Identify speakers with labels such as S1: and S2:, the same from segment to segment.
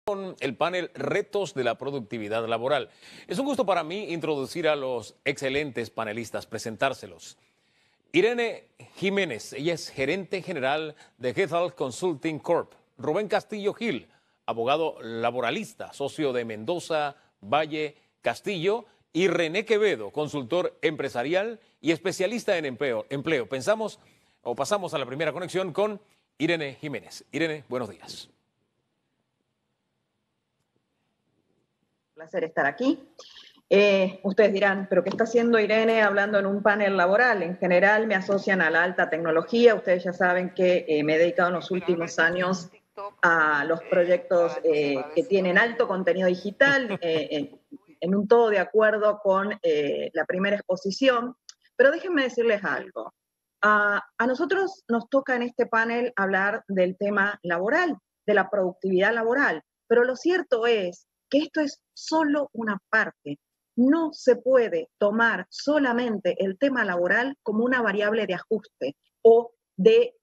S1: Con el panel Retos de la Productividad Laboral. Es un gusto para mí introducir a los excelentes panelistas, presentárselos. Irene Jiménez, ella es gerente general de Gethal Consulting Corp. Rubén Castillo Gil, abogado laboralista, socio de Mendoza, Valle, Castillo. Y René Quevedo, consultor empresarial y especialista en empleo. Pasamos a la primera conexión con Irene Jiménez. Irene, buenos días.
S2: Placer estar aquí. Ustedes dirán, ¿pero qué está haciendo Irene hablando en un panel laboral? En general me asocian a la alta tecnología. Ustedes ya saben que me he dedicado en los últimos años a los proyectos que tienen alto contenido digital, en un todo de acuerdo con la primera exposición. Pero déjenme decirles algo. A nosotros nos toca en este panel hablar del tema laboral, de la productividad laboral. Pero lo cierto es que esto es solo una parte. No se puede tomar solamente el tema laboral como una variable de ajuste o de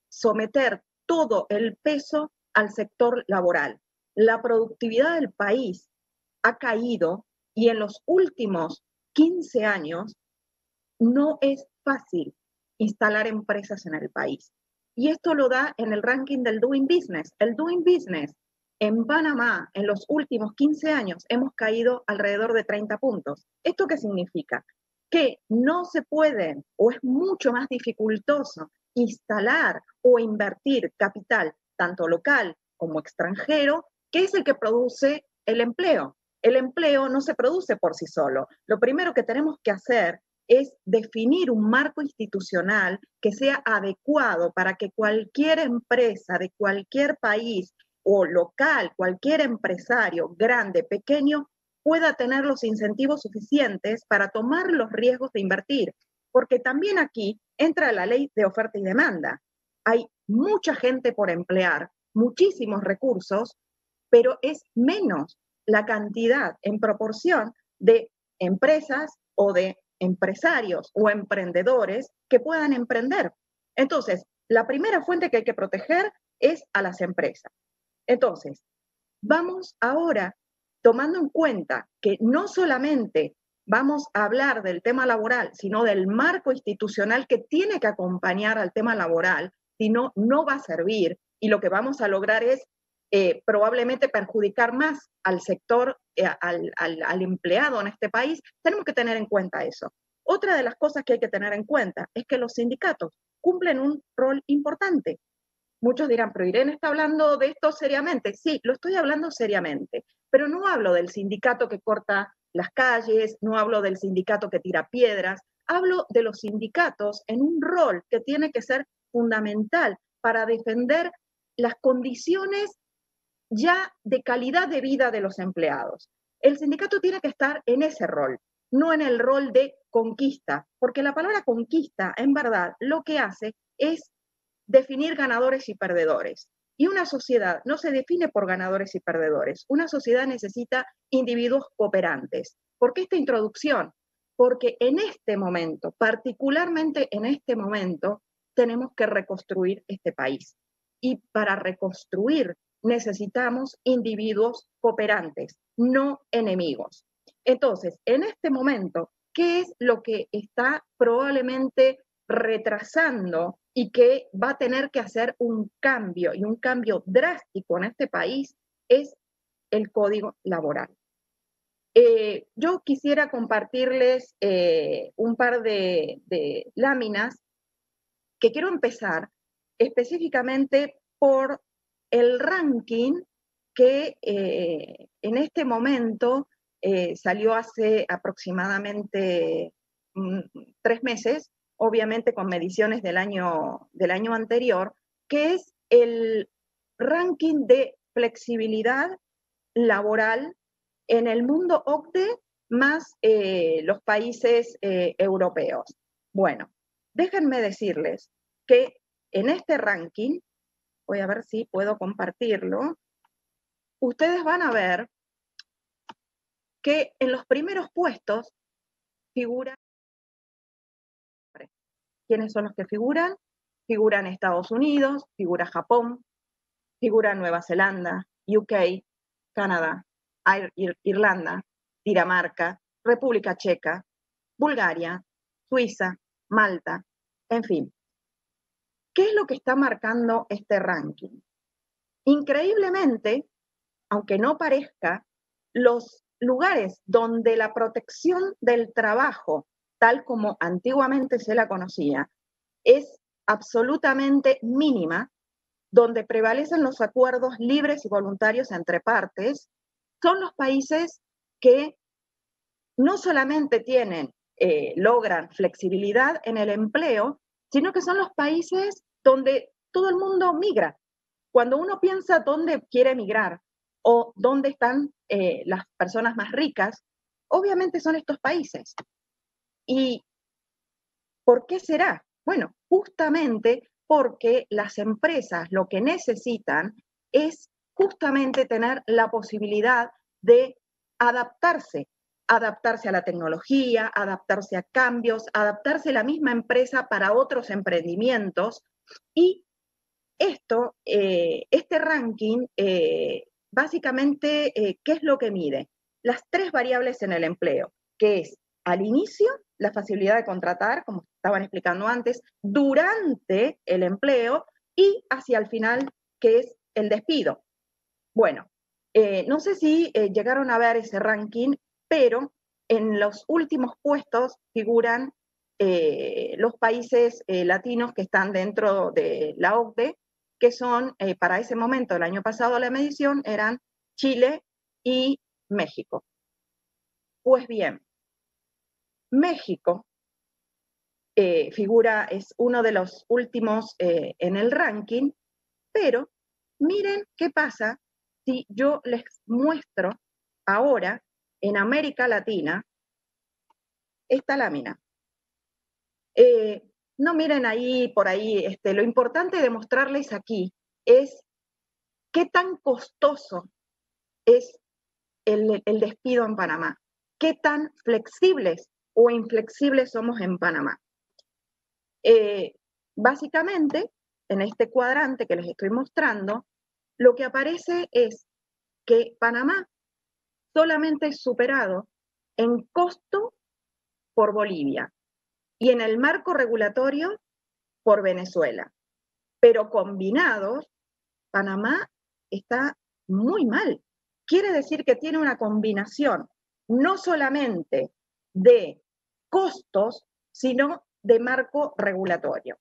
S2: someter todo el peso al sector laboral. La productividad del país ha caído y en los últimos 15 años no es fácil instalar empresas en el país. Y esto lo da en el ranking del Doing Business. El Doing Business en Panamá, en los últimos 15 años, hemos caído alrededor de 30 puntos. ¿Esto qué significa? Que no se pueden, o es mucho más dificultoso, instalar o invertir capital, tanto local como extranjero, que es el que produce el empleo. El empleo no se produce por sí solo. Lo primero que tenemos que hacer es definir un marco institucional que sea adecuado para que cualquier empresa de cualquier país o local, cualquier empresario, grande, pequeño, pueda tener los incentivos suficientes para tomar los riesgos de invertir. Porque también aquí entra la ley de oferta y demanda. Hay mucha gente por emplear, muchísimos recursos, pero es menos la cantidad en proporción de empresas o de empresarios o emprendedores que puedan emprender. Entonces, la primera fuente que hay que proteger es a las empresas. Entonces, vamos ahora tomando en cuenta que no solamente vamos a hablar del tema laboral, sino del marco institucional que tiene que acompañar al tema laboral, si no, no va a servir y lo que vamos a lograr es probablemente perjudicar más al sector, al empleado en este país. Tenemos que tener en cuenta eso. Otra de las cosas que hay que tener en cuenta es que los sindicatos cumplen un rol importante. Muchos dirán, pero Irene está hablando de esto seriamente. Sí, lo estoy hablando seriamente, pero no hablo del sindicato que corta las calles, no hablo del sindicato que tira piedras, hablo de los sindicatos en un rol que tiene que ser fundamental para defender las condiciones ya de calidad de vida de los empleados. El sindicato tiene que estar en ese rol, no en el rol de conquista, porque la palabra conquista, en verdad, lo que hace es definir ganadores y perdedores. Y una sociedad no se define por ganadores y perdedores. Una sociedad necesita individuos cooperantes. ¿Por qué esta introducción? Porque en este momento, particularmente en este momento, tenemos que reconstruir este país. Y para reconstruir necesitamos individuos cooperantes, no enemigos. Entonces, en este momento, ¿qué es lo que está probablemente retrasando y que va a tener que hacer un cambio y un cambio drástico en este país? Es el código laboral. Yo quisiera compartirles un par de láminas que quiero empezar específicamente por el ranking que en este momento salió hace aproximadamente 3 meses, obviamente con mediciones del año anterior, que es el ranking de flexibilidad laboral en el mundo OCDE más los países europeos. Bueno, déjenme decirles que en este ranking, voy a ver si puedo compartirlo, ustedes van a ver que en los primeros puestos figuran, ¿quiénes son los que figuran? Figuran Estados Unidos, figura Japón, figura Nueva Zelanda, UK, Canadá, Irlanda, Dinamarca, República Checa, Bulgaria, Suiza, Malta, en fin. ¿Qué es lo que está marcando este ranking? Increíblemente, aunque no parezca, los lugares donde la protección del trabajo, tal como antiguamente se la conocía, es absolutamente mínima, donde prevalecen los acuerdos libres y voluntarios entre partes, son los países que no solamente logran flexibilidad en el empleo, sino que son los países donde todo el mundo migra. Cuando uno piensa dónde quiere migrar o dónde están las personas más ricas, obviamente son estos países. ¿Y por qué será? Bueno, justamente porque las empresas lo que necesitan es justamente tener la posibilidad de adaptarse a la tecnología, adaptarse a cambios, adaptarse a la misma empresa para otros emprendimientos. Y este ranking, básicamente, ¿qué es lo que mide? Las 3 variables en el empleo, que es al inicio, la facilidad de contratar, como estaban explicando antes, durante el empleo y hacia el final, que es el despido. Bueno, no sé si llegaron a ver ese ranking, pero en los últimos puestos figuran los países latinos que están dentro de la OCDE, que son, para ese momento, el año pasado la medición, eran Chile y México. Pues bien, México es uno de los últimos en el ranking, pero miren qué pasa si yo les muestro ahora en América Latina esta lámina. No miren ahí, por ahí, lo importante de mostrarles aquí es qué tan costoso es el despido en Panamá, qué tan flexibles o inflexibles somos en Panamá. Básicamente, en este cuadrante que les estoy mostrando, lo que aparece es que Panamá solamente es superado en costo por Bolivia y en el marco regulatorio por Venezuela. Pero combinados, Panamá está muy mal. Quiere decir que tiene una combinación no solamente de costos, sino de marco regulatorio.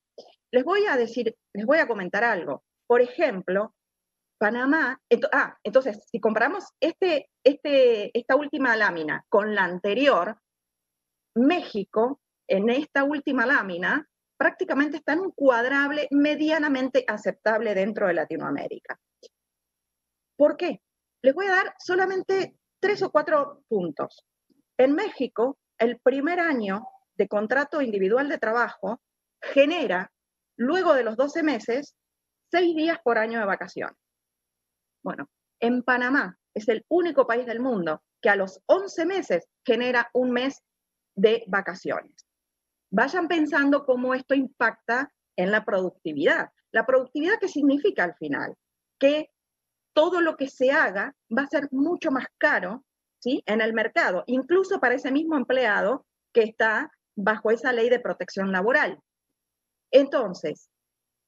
S2: Les voy a comentar algo. Por ejemplo, Panamá, entonces, si comparamos esta última lámina con la anterior, México, en esta última lámina, prácticamente está en un cuadrable medianamente aceptable dentro de Latinoamérica. ¿Por qué? Les voy a dar solamente 3 o 4 puntos. En México, el primer año de contrato individual de trabajo genera, luego de los 12 meses, 6 días por año de vacaciones. Bueno, en Panamá es el único país del mundo que a los 11 meses genera un mes de vacaciones. Vayan pensando cómo esto impacta en la productividad. ¿La productividad qué significa al final? Que todo lo que se haga va a ser mucho más caro, ¿sí?, en el mercado, incluso para ese mismo empleado que está bajo esa ley de protección laboral. Entonces,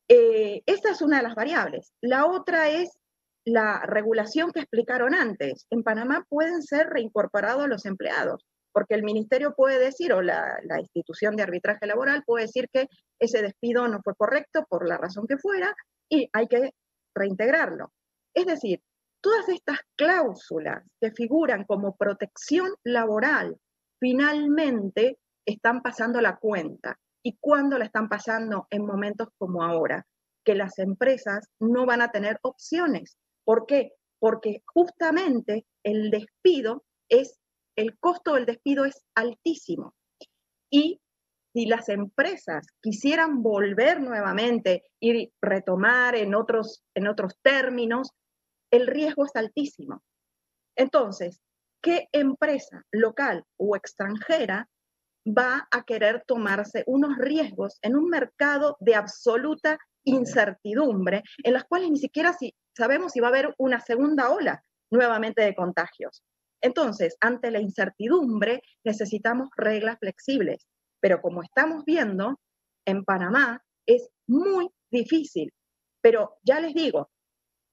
S2: esta es una de las variables. La otra es la regulación que explicaron antes. En Panamá pueden ser reincorporados los empleados, porque el ministerio puede decir, o la institución de arbitraje laboral puede decir que ese despido no fue correcto por la razón que fuera y hay que reintegrarlo. Es decir, todas estas cláusulas que figuran como protección laboral finalmente están pasando la cuenta. ¿Y cuándo la están pasando? En momentos como ahora, que las empresas no van a tener opciones. ¿Por qué? Porque justamente el costo del despido es altísimo. Y si las empresas quisieran volver nuevamente y retomar en otros términos, el riesgo es altísimo. Entonces, ¿qué empresa local o extranjera va a querer tomarse unos riesgos en un mercado de absoluta incertidumbre, en las cuales ni siquiera sabemos si va a haber una segunda ola? nuevamente de contagios. Entonces, ante la incertidumbre, necesitamos reglas flexibles. Pero como estamos viendo, en Panamá es muy difícil. Pero ya les digo,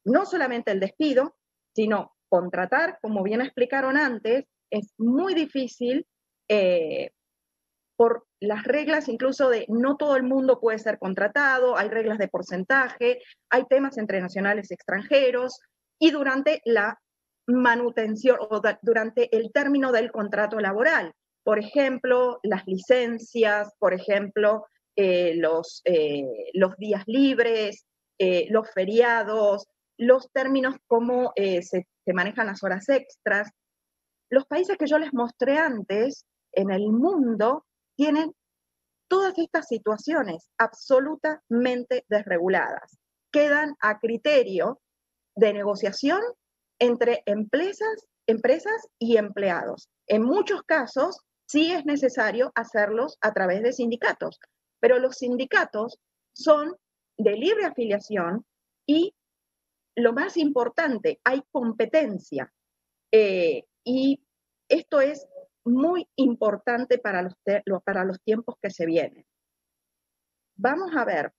S2: no solamente el despido, sino contratar, como bien explicaron antes, es muy difícil por las reglas incluso de no todo el mundo puede ser contratado, hay reglas de porcentaje, hay temas entre nacionales y extranjeros, y durante la manutención o durante el término del contrato laboral. Por ejemplo, las licencias, por ejemplo, los días libres, los feriados, los términos como se manejan las horas extras. Los países que yo les mostré antes en el mundo tienen todas estas situaciones absolutamente desreguladas. Quedan a criterio de negociación entre empresas y empleados. En muchos casos sí es necesario hacerlos a través de sindicatos, pero los sindicatos son de libre afiliación y lo más importante, hay competencia. Y esto es muy importante para los tiempos que se vienen. Vamos a ver,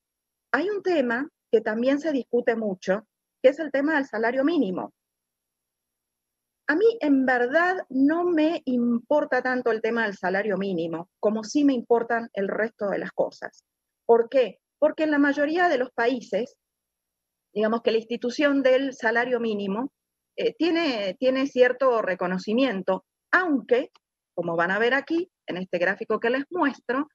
S2: hay un tema que también se discute mucho, que es el tema del salario mínimo. A mí en verdad no me importa tanto el tema del salario mínimo, como sí me importan el resto de las cosas. ¿Por qué? Porque en la mayoría de los países, digamos que la institución del salario mínimo tiene cierto reconocimiento, aunque, como van a ver aquí, en este gráfico que les muestro,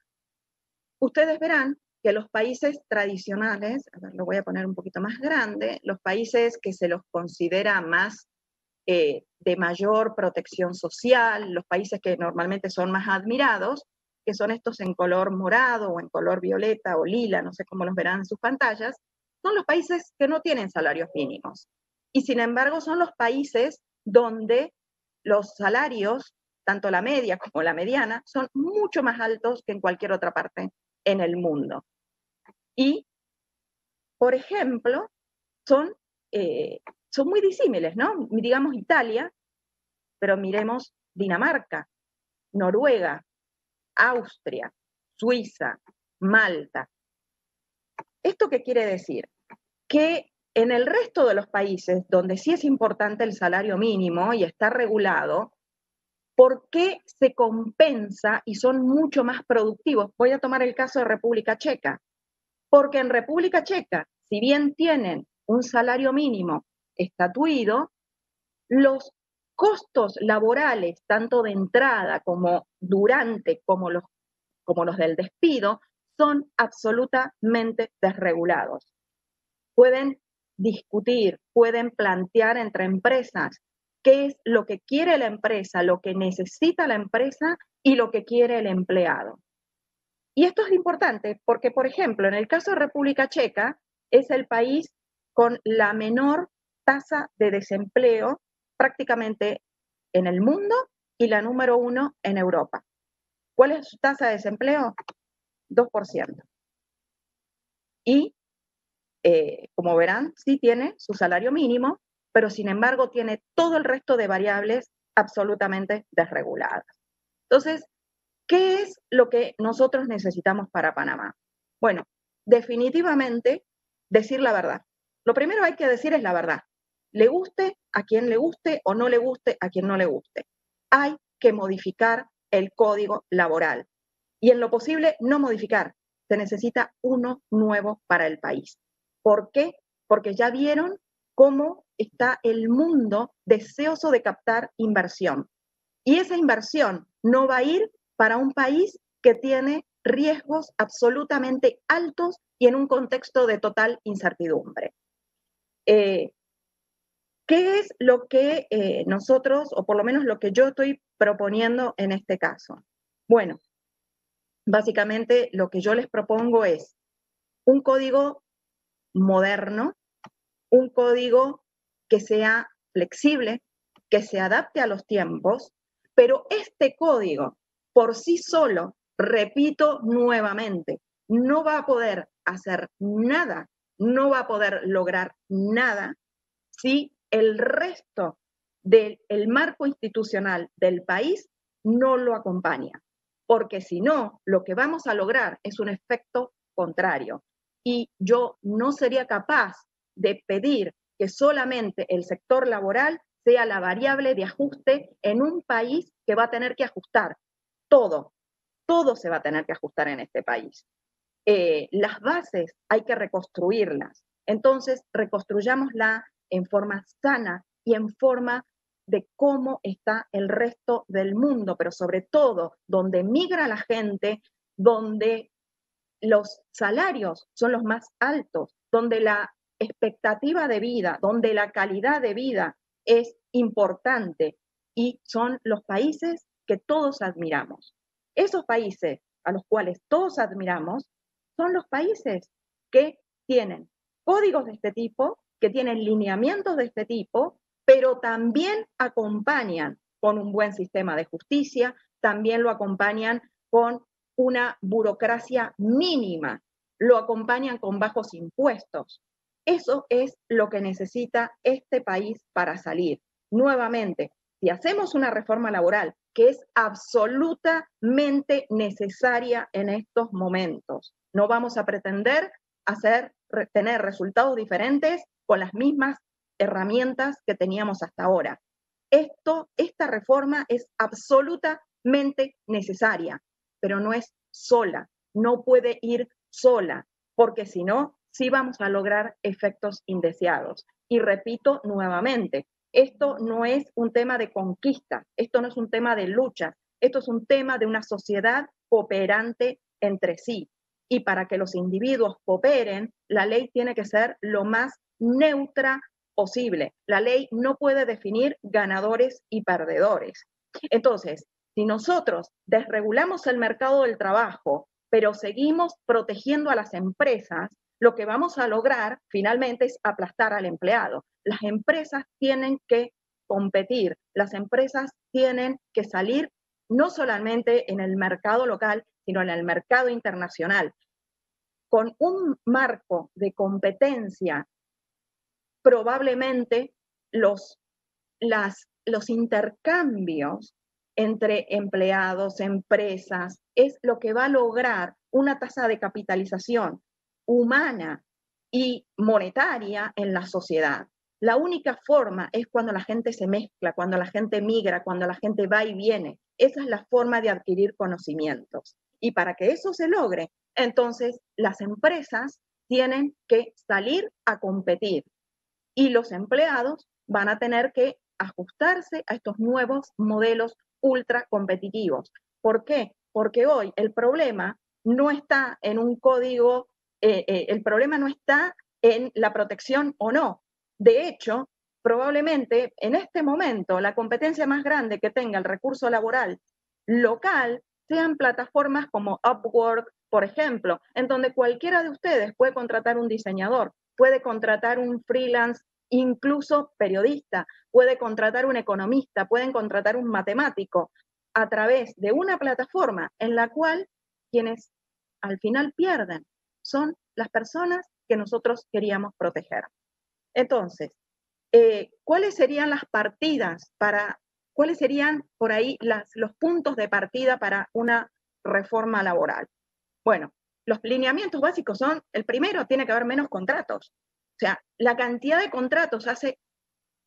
S2: ustedes verán que los países tradicionales, a ver, lo voy a poner un poquito más grande, los países que se los considera más de mayor protección social, los países que normalmente son más admirados, que son estos en color morado o en color violeta o lila, no sé cómo los verán en sus pantallas, son los países que no tienen salarios mínimos. Y sin embargo son los países donde los salarios, tanto la media como la mediana, son mucho más altos que en cualquier otra parte en el mundo. Y, por ejemplo, son muy disímiles, ¿no? Digamos Italia, pero miremos Dinamarca, Noruega, Austria, Suiza, Malta. ¿Esto qué quiere decir? Que en el resto de los países donde sí es importante el salario mínimo y está regulado, ¿por qué se compensa y son mucho más productivos? Voy a tomar el caso de República Checa, porque en República Checa, si bien tienen un salario mínimo estatuido, los costos laborales, tanto de entrada como durante, como los del despido, son absolutamente desregulados. Pueden discutir, pueden plantear entre empresas qué es lo que quiere la empresa, lo que necesita la empresa y lo que quiere el empleado. Y esto es importante porque, por ejemplo, en el caso de República Checa, es el país con la menor tasa de desempleo prácticamente en el mundo y la número 1 en Europa. ¿Cuál es su tasa de desempleo? 2%. Y, como verán, sí tiene su salario mínimo, pero sin embargo tiene todo el resto de variables absolutamente desreguladas. Entonces, ¿qué es lo que nosotros necesitamos para Panamá? Bueno, definitivamente decir la verdad. Lo primero que hay que decir es la verdad. Le guste a quien le guste o no le guste a quien no le guste. Hay que modificar el código laboral y en lo posible no modificar. Se necesita uno nuevo para el país. ¿Por qué? Porque ya vieron cómo está el mundo deseoso de captar inversión. Y esa inversión no va a ir para un país que tiene riesgos absolutamente altos y en un contexto de total incertidumbre. ¿Qué es lo que nosotros, o por lo menos lo que yo estoy proponiendo en este caso? Bueno, básicamente lo que yo les propongo es un código moderno, un código que sea flexible, que se adapte a los tiempos, pero este código por sí solo, repito nuevamente, no va a poder hacer nada, no va a poder lograr nada si el resto del marco institucional del país no lo acompaña, porque si no, lo que vamos a lograr es un efecto contrario. Y yo no sería capaz de pedir que solamente el sector laboral sea la variable de ajuste en un país que va a tener que ajustar todo. Todo se va a tener que ajustar en este país. Las bases hay que reconstruirlas. Entonces, reconstruyámosla en forma sana y en forma de cómo está el resto del mundo, pero sobre todo donde migra la gente, donde los salarios son los más altos, donde la expectativa de vida, donde la calidad de vida es importante y son los países que todos admiramos. Esos países a los cuales todos admiramos son los países que tienen códigos de este tipo, que tienen lineamientos de este tipo, pero también acompañan con un buen sistema de justicia, también lo acompañan con una burocracia mínima, lo acompañan con bajos impuestos. Eso es lo que necesita este país para salir. Nuevamente, si hacemos una reforma laboral que es absolutamente necesaria en estos momentos, no vamos a pretender tener resultados diferentes con las mismas herramientas que teníamos hasta ahora. Esta reforma es absolutamente necesaria, pero no es sola, no puede ir sola, porque si no, sí vamos a lograr efectos indeseados. Y repito nuevamente, esto no es un tema de conquista, esto no es un tema de lucha, esto es un tema de una sociedad cooperante entre sí. Y para que los individuos cooperen, la ley tiene que ser lo más neutra posible. La ley no puede definir ganadores y perdedores. Entonces, si nosotros desregulamos el mercado del trabajo, pero seguimos protegiendo a las empresas, lo que vamos a lograr finalmente es aplastar al empleado. Las empresas tienen que competir, las empresas tienen que salir no solamente en el mercado local, sino en el mercado internacional. Con un marco de competencia, probablemente los intercambios entre empleados, empresas, es lo que va a lograr una tasa de capitalización humana y monetaria en la sociedad. La única forma es cuando la gente se mezcla, cuando la gente migra, cuando la gente va y viene. Esa es la forma de adquirir conocimientos. Y para que eso se logre, entonces las empresas tienen que salir a competir y los empleados van a tener que ajustarse a estos nuevos modelos ultra competitivos. ¿Por qué? Porque hoy el problema no está en un código, el problema no está en la protección o no. De hecho, probablemente en este momento la competencia más grande que tenga el recurso laboral local sean plataformas como Upwork, por ejemplo, en donde cualquiera de ustedes puede contratar un diseñador, puede contratar un freelance, incluso periodista, puede contratar un economista, pueden contratar un matemático a través de una plataforma en la cual quienes al final pierden son las personas que nosotros queríamos proteger. Entonces, ¿cuáles serían las partidas cuáles serían por ahí los puntos de partida para una reforma laboral? Bueno, los lineamientos básicos son, el primero, tiene que haber menos contratos. O sea, la cantidad de contratos hace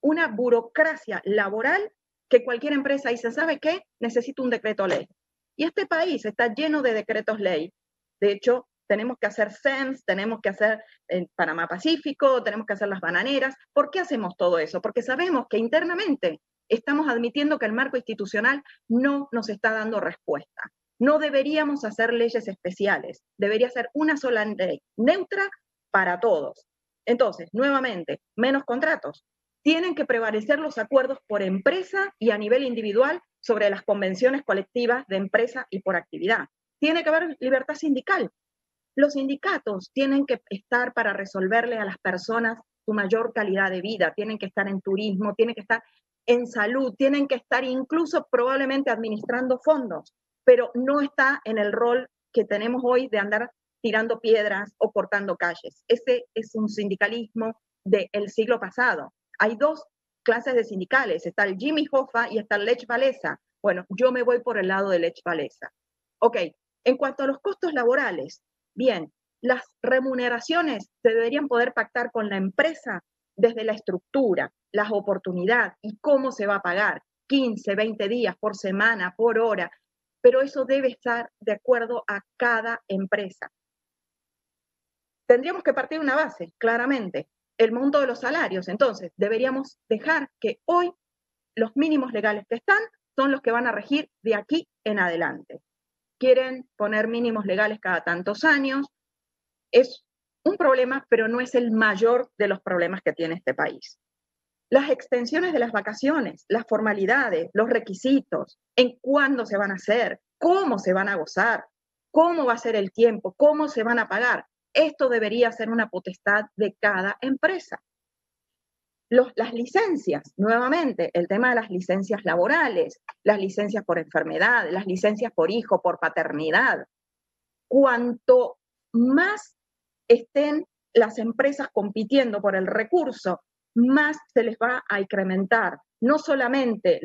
S2: una burocracia laboral que cualquier empresa dice, ¿sabe qué? Necesito un decreto ley. Y este país está lleno de decretos ley. De hecho, tenemos que hacer SEMS, tenemos que hacer el Panamá Pacífico, tenemos que hacer las bananeras. ¿Por qué hacemos todo eso? Porque sabemos que internamente estamos admitiendo que el marco institucional no nos está dando respuesta. No deberíamos hacer leyes especiales, debería ser una sola ley, neutra para todos. Entonces, nuevamente, menos contratos. Tienen que prevalecer los acuerdos por empresa y a nivel individual sobre las convenciones colectivas de empresa y por actividad. Tiene que haber libertad sindical. Los sindicatos tienen que estar para resolverle a las personas su mayor calidad de vida, tienen que estar en turismo, tienen que estar en salud, tienen que estar incluso probablemente administrando fondos, pero no está en el rol que tenemos hoy de andar tirando piedras o cortando calles. Ese es un sindicalismo del siglo pasado. Hay dos clases de sindicales, está el Jimmy Hoffa y está el Lech Walesa. Bueno, yo me voy por el lado de Lech Walesa. Ok, en cuanto a los costos laborales, bien, las remuneraciones se deberían poder pactar con la empresa desde la estructura, las oportunidades y cómo se va a pagar, 15, 20 días por semana, por hora, pero eso debe estar de acuerdo a cada empresa. Tendríamos que partir de una base, claramente, el monto de los salarios. Entonces, deberíamos dejar que hoy los mínimos legales que están son los que van a regir de aquí en adelante. Quieren poner mínimos legales cada tantos años. Es un problema, pero no es el mayor de los problemas que tiene este país. Las extensiones de las vacaciones, las formalidades, los requisitos, en cuándo se van a hacer, cómo se van a gozar, cómo va a ser el tiempo, cómo se van a pagar. Esto debería ser una potestad de cada empresa. Las licencias, nuevamente, el tema de las licencias laborales, las licencias por enfermedad, las licencias por hijo, por paternidad. Cuanto más estén las empresas compitiendo por el recurso, más se les va a incrementar no solamente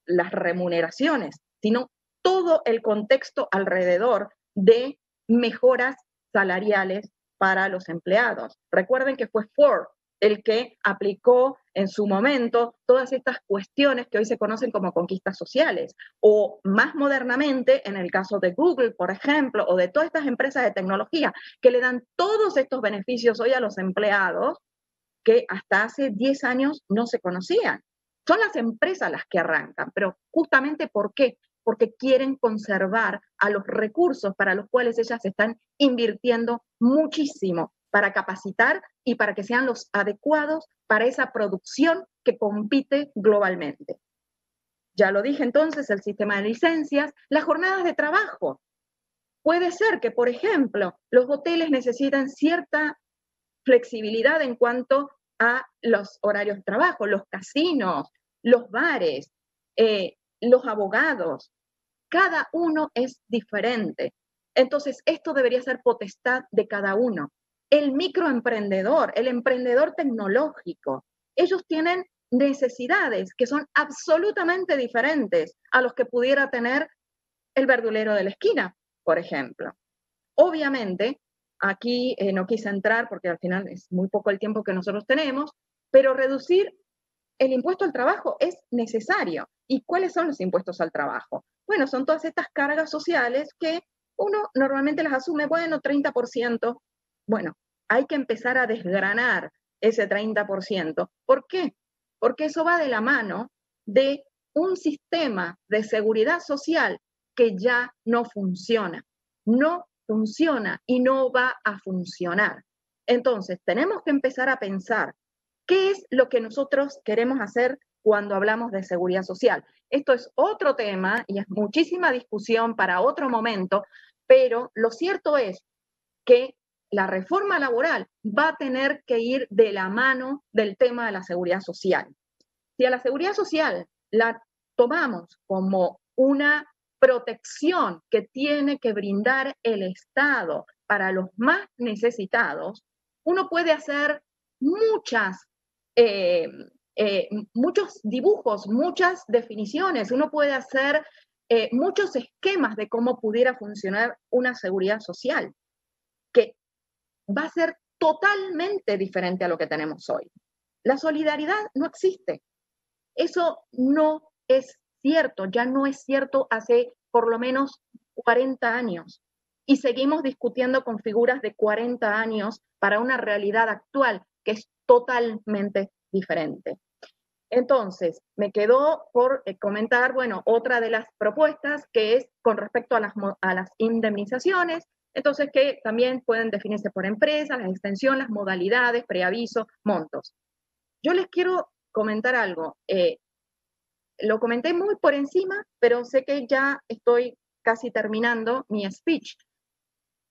S2: las remuneraciones, sino todo el contexto alrededor de mejoras salariales para los empleados. Recuerden que fue Ford el que aplicó en su momento todas estas cuestiones que hoy se conocen como conquistas sociales, o más modernamente, en el caso de Google, por ejemplo, o de todas estas empresas de tecnología, que le dan todos estos beneficios hoy a los empleados que hasta hace 10 años no se conocían. Son las empresas las que arrancan, pero justamente ¿por qué? Porque quieren conservar a los recursos para los cuales ellas están invirtiendo muchísimo para capacitar y para que sean los adecuados para esa producción que compite globalmente. Ya lo dije entonces, el sistema de licencias, las jornadas de trabajo. Puede ser que, por ejemplo, los hoteles necesitan cierta flexibilidad en cuanto a los horarios de trabajo, los casinos, los bares, los abogados. Cada uno es diferente. Entonces, esto debería ser potestad de cada uno. El microemprendedor, el emprendedor tecnológico, ellos tienen necesidades que son absolutamente diferentes a los que pudiera tener el verdulero de la esquina, por ejemplo. Obviamente, aquí no quise entrar porque al final es muy poco el tiempo que nosotros tenemos, pero reducir el impuesto al trabajo es necesario. ¿Y cuáles son los impuestos al trabajo? Bueno, son todas estas cargas sociales que uno normalmente las asume, bueno, 30%. Bueno, hay que empezar a desgranar ese 30%. ¿Por qué? Porque eso va de la mano de un sistema de seguridad social que ya no funciona. No funciona y no va a funcionar. Entonces, tenemos que empezar a pensar qué es lo que nosotros queremos hacer cuando hablamos de seguridad social. Esto es otro tema y es muchísima discusión para otro momento, pero lo cierto es que la reforma laboral va a tener que ir de la mano del tema de la seguridad social. Si a la seguridad social la tomamos como una protección que tiene que brindar el Estado para los más necesitados, uno puede hacer muchos dibujos, muchas definiciones, uno puede hacer muchos esquemas de cómo pudiera funcionar una seguridad social, que va a ser totalmente diferente a lo que tenemos hoy. La solidaridad no existe. Eso no es cierto, ya no es cierto hace por lo menos 40 años. Y seguimos discutiendo con figuras de 40 años para una realidad actual que es totalmente diferente. Entonces, me quedó por comentar, bueno, otra de las propuestas que es con respecto a las indemnizaciones, entonces que también pueden definirse por empresas, la extensión, las modalidades, preaviso, montos. Yo les quiero comentar algo. Lo comenté muy por encima, pero sé que ya estoy casi terminando mi speech.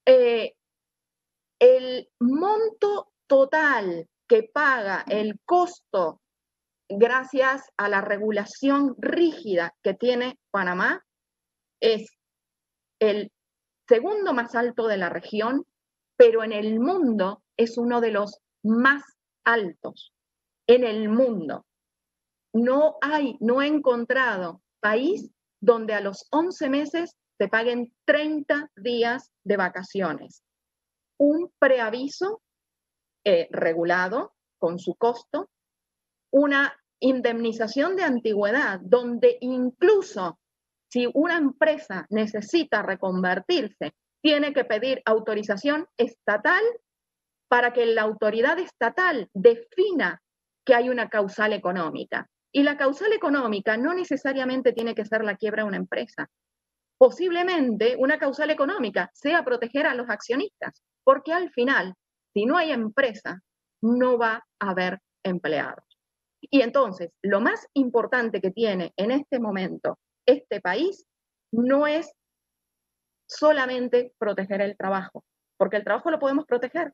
S2: El monto total que paga el costo gracias a la regulación rígida que tiene Panamá es el segundo más alto de la región, pero en el mundo es uno de los más altos. En el mundo. no he encontrado país donde a los 11 meses te paguen 30 días de vacaciones. Un preaviso regulado con su costo, una indemnización de antigüedad donde incluso si una empresa necesita reconvertirse, tiene que pedir autorización estatal para que la autoridad estatal defina que hay una causal económica. Y la causal económica no necesariamente tiene que ser la quiebra de una empresa. Posiblemente una causal económica sea proteger a los accionistas, porque al final, si no hay empresa, no va a haber empleados. Y entonces, lo más importante que tiene en este momento este país no es solamente proteger el trabajo, porque el trabajo lo podemos proteger.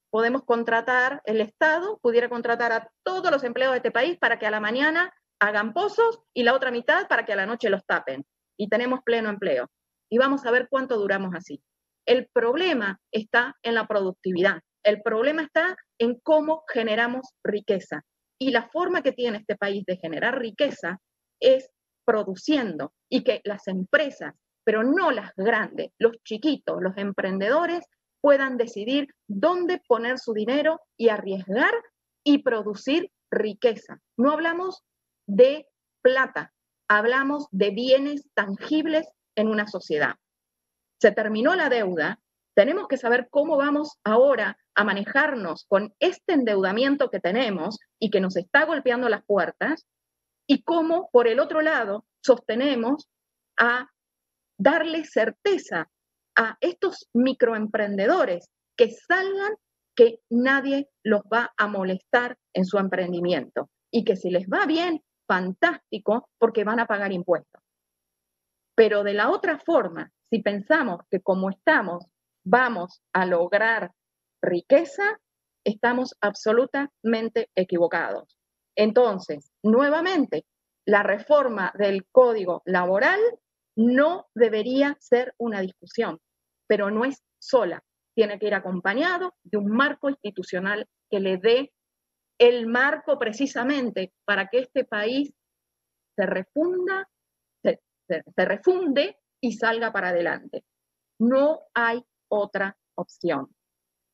S2: Podemos contratar, el Estado pudiera contratar a todos los empleados de este país para que a la mañana hagan pozos y la otra mitad para que a la noche los tapen. Y tenemos pleno empleo. Y vamos a ver cuánto duramos así. El problema está en la productividad. El problema está en cómo generamos riqueza. Y la forma que tiene este país de generar riqueza es produciendo y que las empresas, pero no las grandes, los chiquitos, los emprendedores, puedan decidir dónde poner su dinero y arriesgar y producir riqueza. No hablamos de plata, hablamos de bienes tangibles en una sociedad. Se terminó la deuda, tenemos que saber cómo vamos ahora a manejarnos con este endeudamiento que tenemos y que nos está golpeando las puertas, y cómo, por el otro lado, sostenemos a darle certeza a estos microemprendedores que salgan, que nadie los va a molestar en su emprendimiento y que si les va bien, fantástico, porque van a pagar impuestos. Pero de la otra forma, si pensamos que como estamos vamos a lograr riqueza, estamos absolutamente equivocados. Entonces, nuevamente, la reforma del Código Laboral no debería ser una discusión, pero no es sola. Tiene que ir acompañado de un marco institucional que le dé el marco precisamente para que este país se refunda, se refunde y salga para adelante. No hay otra opción.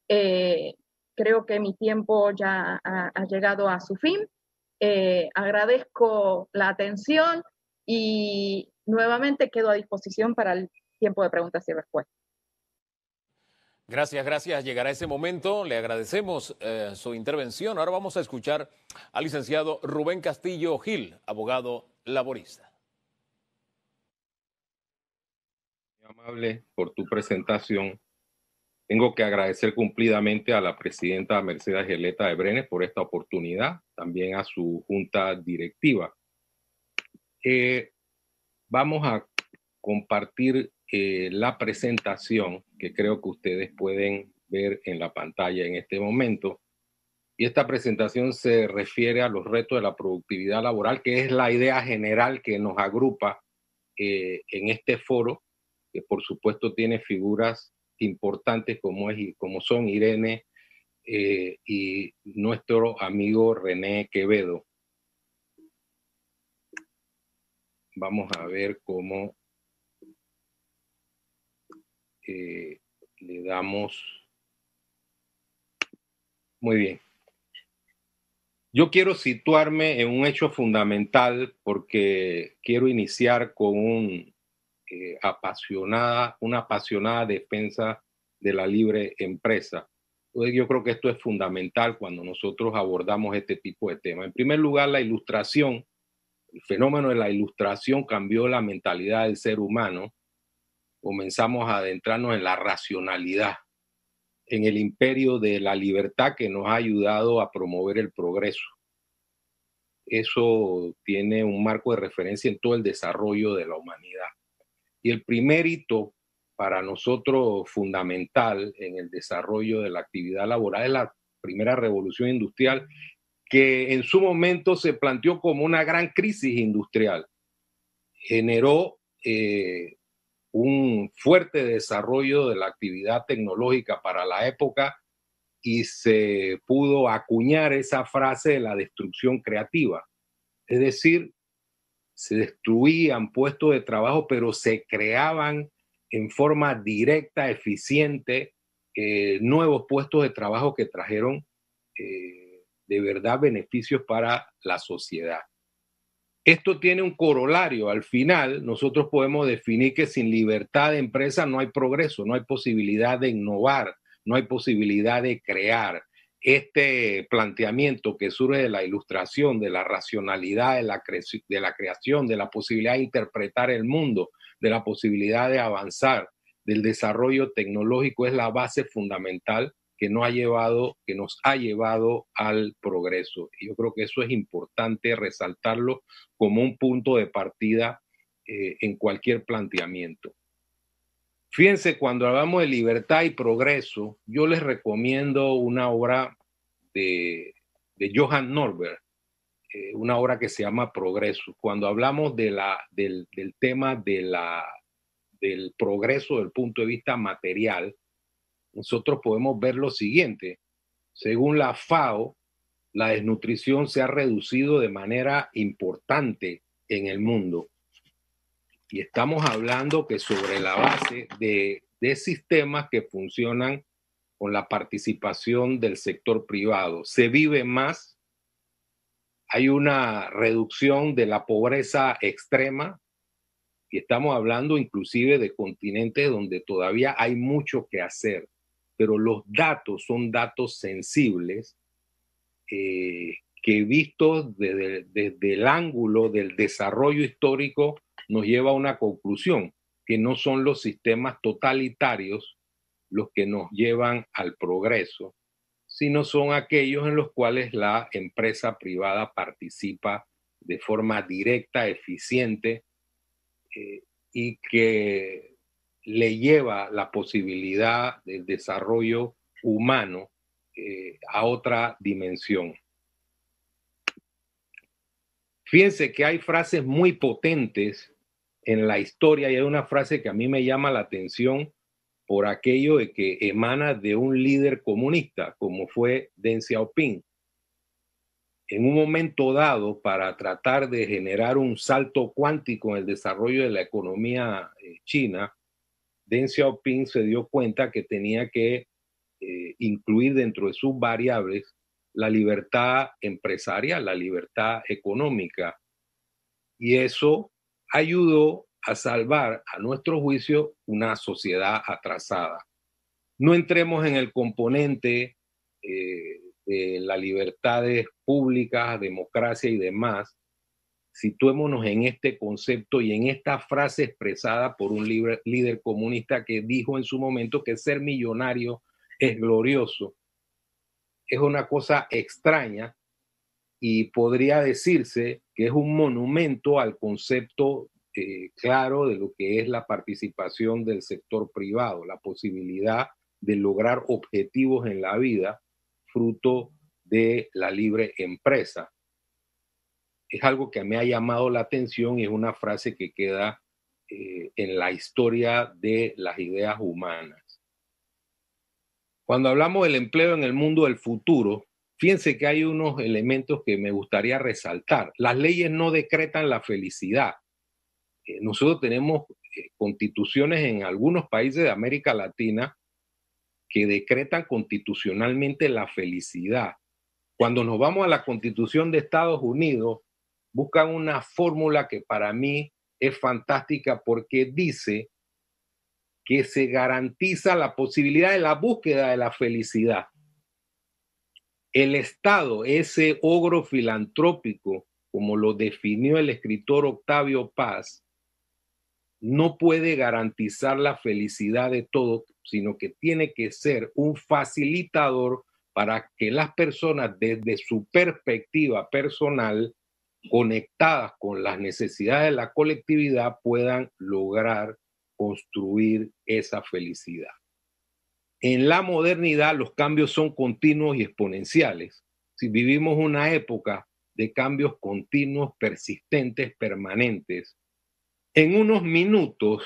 S2: Creo que mi tiempo ya ha llegado a su fin. Agradezco la atención y nuevamente quedo a disposición para el tiempo de preguntas y respuestas.
S1: Gracias, gracias. Llegará ese momento. Le agradecemos su intervención. Ahora vamos a escuchar al licenciado Rubén Castillo Gil, abogado laborista.
S3: Muy amable por tu presentación. Tengo que agradecer cumplidamente a la presidenta Mercedes Geleta de Brenes por esta oportunidad, también a su junta directiva. Vamos a compartir la presentación que creo que ustedes pueden ver en la pantalla en este momento. Y esta presentación se refiere a los retos de la productividad laboral, que es la idea general que nos agrupa en este foro, que por supuesto tiene figuras importantes como son Irene y nuestro amigo René Quevedo. Vamos a ver cómo le damos. Muy bien. Yo quiero situarme en un hecho fundamental porque quiero iniciar con una apasionada defensa de la libre empresa. Entonces yo creo que esto es fundamental cuando nosotros abordamos este tipo de temas. En primer lugar, la ilustración, el fenómeno de la ilustración cambió la mentalidad del ser humano. Comenzamos a adentrarnos en la racionalidad, en el imperio de la libertad que nos ha ayudado a promover el progreso. Eso tiene un marco de referencia en todo el desarrollo de la humanidad. Y el primer hito para nosotros fundamental en el desarrollo de la actividad laboral es la primera revolución industrial, que en su momento se planteó como una gran crisis industrial. Generó un fuerte desarrollo de la actividad tecnológica para la época y se pudo acuñar esa frase de la destrucción creativa. Es decir, se destruían puestos de trabajo, pero se creaban en forma directa, eficiente, nuevos puestos de trabajo que trajeron de verdad beneficios para la sociedad. Esto tiene un corolario. Al final, nosotros podemos definir que sin libertad de empresa no hay progreso, no hay posibilidad de innovar, no hay posibilidad de crear. Este planteamiento que surge de la ilustración, de la racionalidad, de la creación, de la posibilidad de interpretar el mundo, de la posibilidad de avanzar, del desarrollo tecnológico, es la base fundamental que nos ha llevado al progreso. Y yo creo que eso es importante resaltarlo como un punto de partida en cualquier planteamiento. Fíjense, cuando hablamos de libertad y progreso, yo les recomiendo una obra de Johann Norberg, una obra que se llama Progreso. Cuando hablamos del tema del progreso desde el punto de vista material, nosotros podemos ver lo siguiente. Según la FAO, la desnutrición se ha reducido de manera importante en el mundo. Y estamos hablando que sobre la base de sistemas que funcionan con la participación del sector privado. Se vive más, hay una reducción de la pobreza extrema, y estamos hablando inclusive de continentes donde todavía hay mucho que hacer, pero los datos son datos sensibles que vistos desde el ángulo del desarrollo histórico nos lleva a una conclusión, que no son los sistemas totalitarios los que nos llevan al progreso, sino son aquellos en los cuales la empresa privada participa de forma directa, eficiente, y que le lleva la posibilidad del desarrollo humano a otra dimensión. Fíjense que hay frases muy potentes en la historia, y hay una frase que a mí me llama la atención por aquello de que emana de un líder comunista, como fue Deng Xiaoping. En un momento dado, para tratar de generar un salto cuántico en el desarrollo de la economía china, Deng Xiaoping se dio cuenta que tenía que incluir dentro de sus variables la libertad empresarial, la libertad económica. Y eso ayudó a salvar, a nuestro juicio, una sociedad atrasada. No entremos en el componente de las libertades públicas, democracia y demás. Situémonos en este concepto y en esta frase expresada por un líder comunista que dijo en su momento que ser millonario es glorioso. Es una cosa extraña y podría decirse que es un monumento al concepto claro de lo que es la participación del sector privado, la posibilidad de lograr objetivos en la vida fruto de la libre empresa. Es algo que me ha llamado la atención y es una frase que queda en la historia de las ideas humanas. Cuando hablamos del empleo en el mundo del futuro, fíjense que hay unos elementos que me gustaría resaltar. Las leyes no decretan la felicidad. Nosotros tenemos constituciones en algunos países de América Latina que decretan constitucionalmente la felicidad. Cuando nos vamos a la Constitución de Estados Unidos, buscan una fórmula que para mí es fantástica porque dice que se garantiza la posibilidad de la búsqueda de la felicidad. El Estado, ese ogro filantrópico, como lo definió el escritor Octavio Paz, no puede garantizar la felicidad de todos, sino que tiene que ser un facilitador para que las personas desde su perspectiva personal, conectadas con las necesidades de la colectividad, puedan lograr construir esa felicidad. En la modernidad los cambios son continuos y exponenciales. Si vivimos una época de cambios continuos, persistentes, permanentes, en unos minutos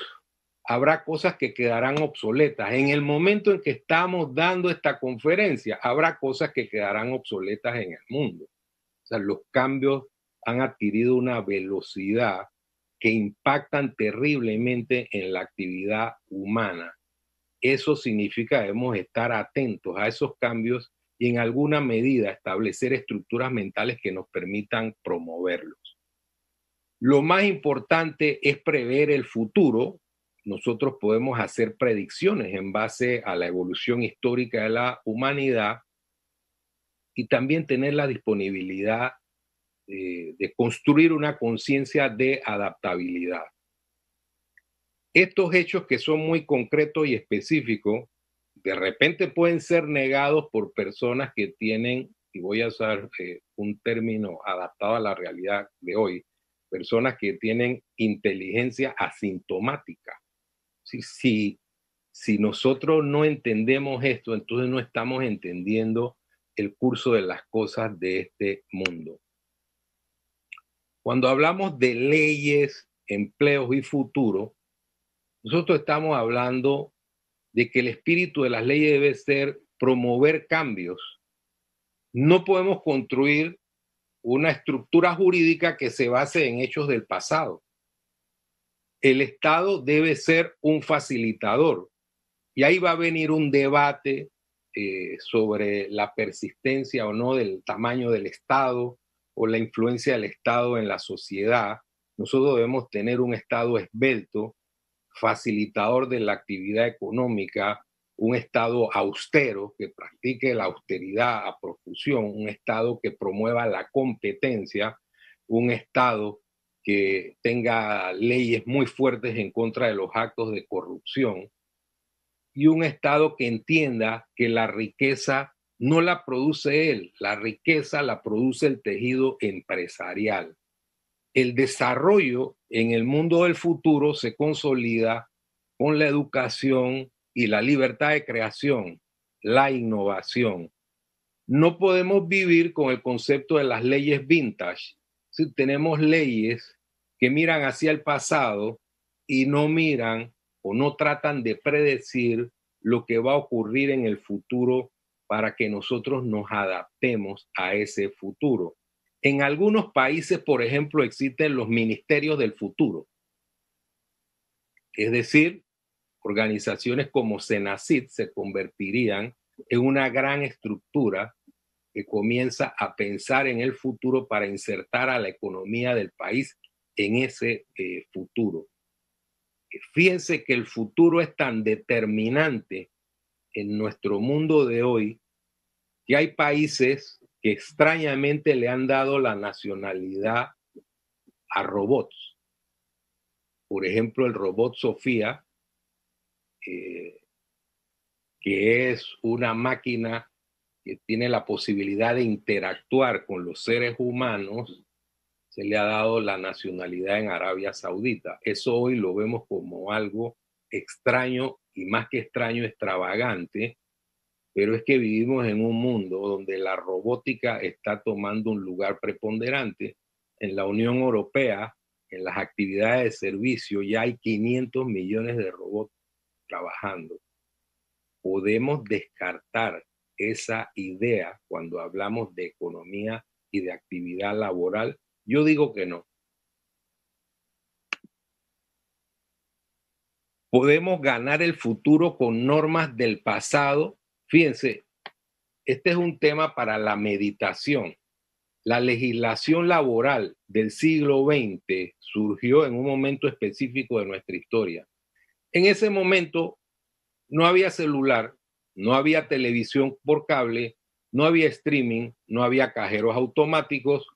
S3: habrá cosas que quedarán obsoletas. En el momento en que estamos dando esta conferencia, habrá cosas que quedarán obsoletas en el mundo. O sea, los cambios han adquirido una velocidad que impactan terriblemente en la actividad humana. Eso significa que debemos estar atentos a esos cambios y en alguna medida establecer estructuras mentales que nos permitan promoverlos. Lo más importante es prever el futuro. Nosotros podemos hacer predicciones en base a la evolución histórica de la humanidad y también tener la disponibilidad de construir una conciencia de adaptabilidad. Estos hechos que son muy concretos y específicos, de repente pueden ser negados por personas que tienen, y voy a usar un término adaptado a la realidad de hoy, personas que tienen inteligencia asintomática. Si nosotros no entendemos esto, entonces no estamos entendiendo el curso de las cosas de este mundo. Cuando hablamos de leyes, empleos y futuro, nosotros estamos hablando de que el espíritu de las leyes debe ser promover cambios. No podemos construir una estructura jurídica que se base en hechos del pasado. El Estado debe ser un facilitador. Y ahí va a venir un debate sobre la persistencia o no del tamaño del Estado o la influencia del Estado en la sociedad. Nosotros debemos tener un Estado esbelto, facilitador de la actividad económica, un Estado austero que practique la austeridad a profusión, un Estado que promueva la competencia, un Estado que tenga leyes muy fuertes en contra de los actos de corrupción y un Estado que entienda que la riqueza no la produce él, la riqueza la produce el tejido empresarial. El desarrollo en el mundo del futuro se consolida con la educación y la libertad de creación, la innovación. No podemos vivir con el concepto de las leyes vintage. Si tenemos leyes que miran hacia el pasado y no miran o no tratan de predecir lo que va a ocurrir en el futuro para que nosotros nos adaptemos a ese futuro. En algunos países, por ejemplo, existen los ministerios del futuro. Es decir, organizaciones como Senacid se convertirían en una gran estructura que comienza a pensar en el futuro para insertar a la economía del país en ese futuro. Fíjense que el futuro es tan determinante en nuestro mundo de hoy que hay países que extrañamente le han dado la nacionalidad a robots. Por ejemplo, el robot Sofía, que es una máquina que tiene la posibilidad de interactuar con los seres humanos, se le ha dado la nacionalidad en Arabia Saudita. Eso hoy lo vemos como algo extraño y más que extraño, extravagante, pero es que vivimos en un mundo donde la robótica está tomando un lugar preponderante. En la Unión Europea, en las actividades de servicio, ya hay 500 millones de robots trabajando. Podemos descartar esa idea cuando hablamos de economía y de actividad laboral. Yo digo que no. Podemos ganar el futuro con normas del pasado. Fíjense, este es un tema para la meditación. La legislación laboral del siglo XX surgió en un momento específico de nuestra historia. En ese momento no había celular, no había televisión por cable, no había streaming, no había cajeros automáticos,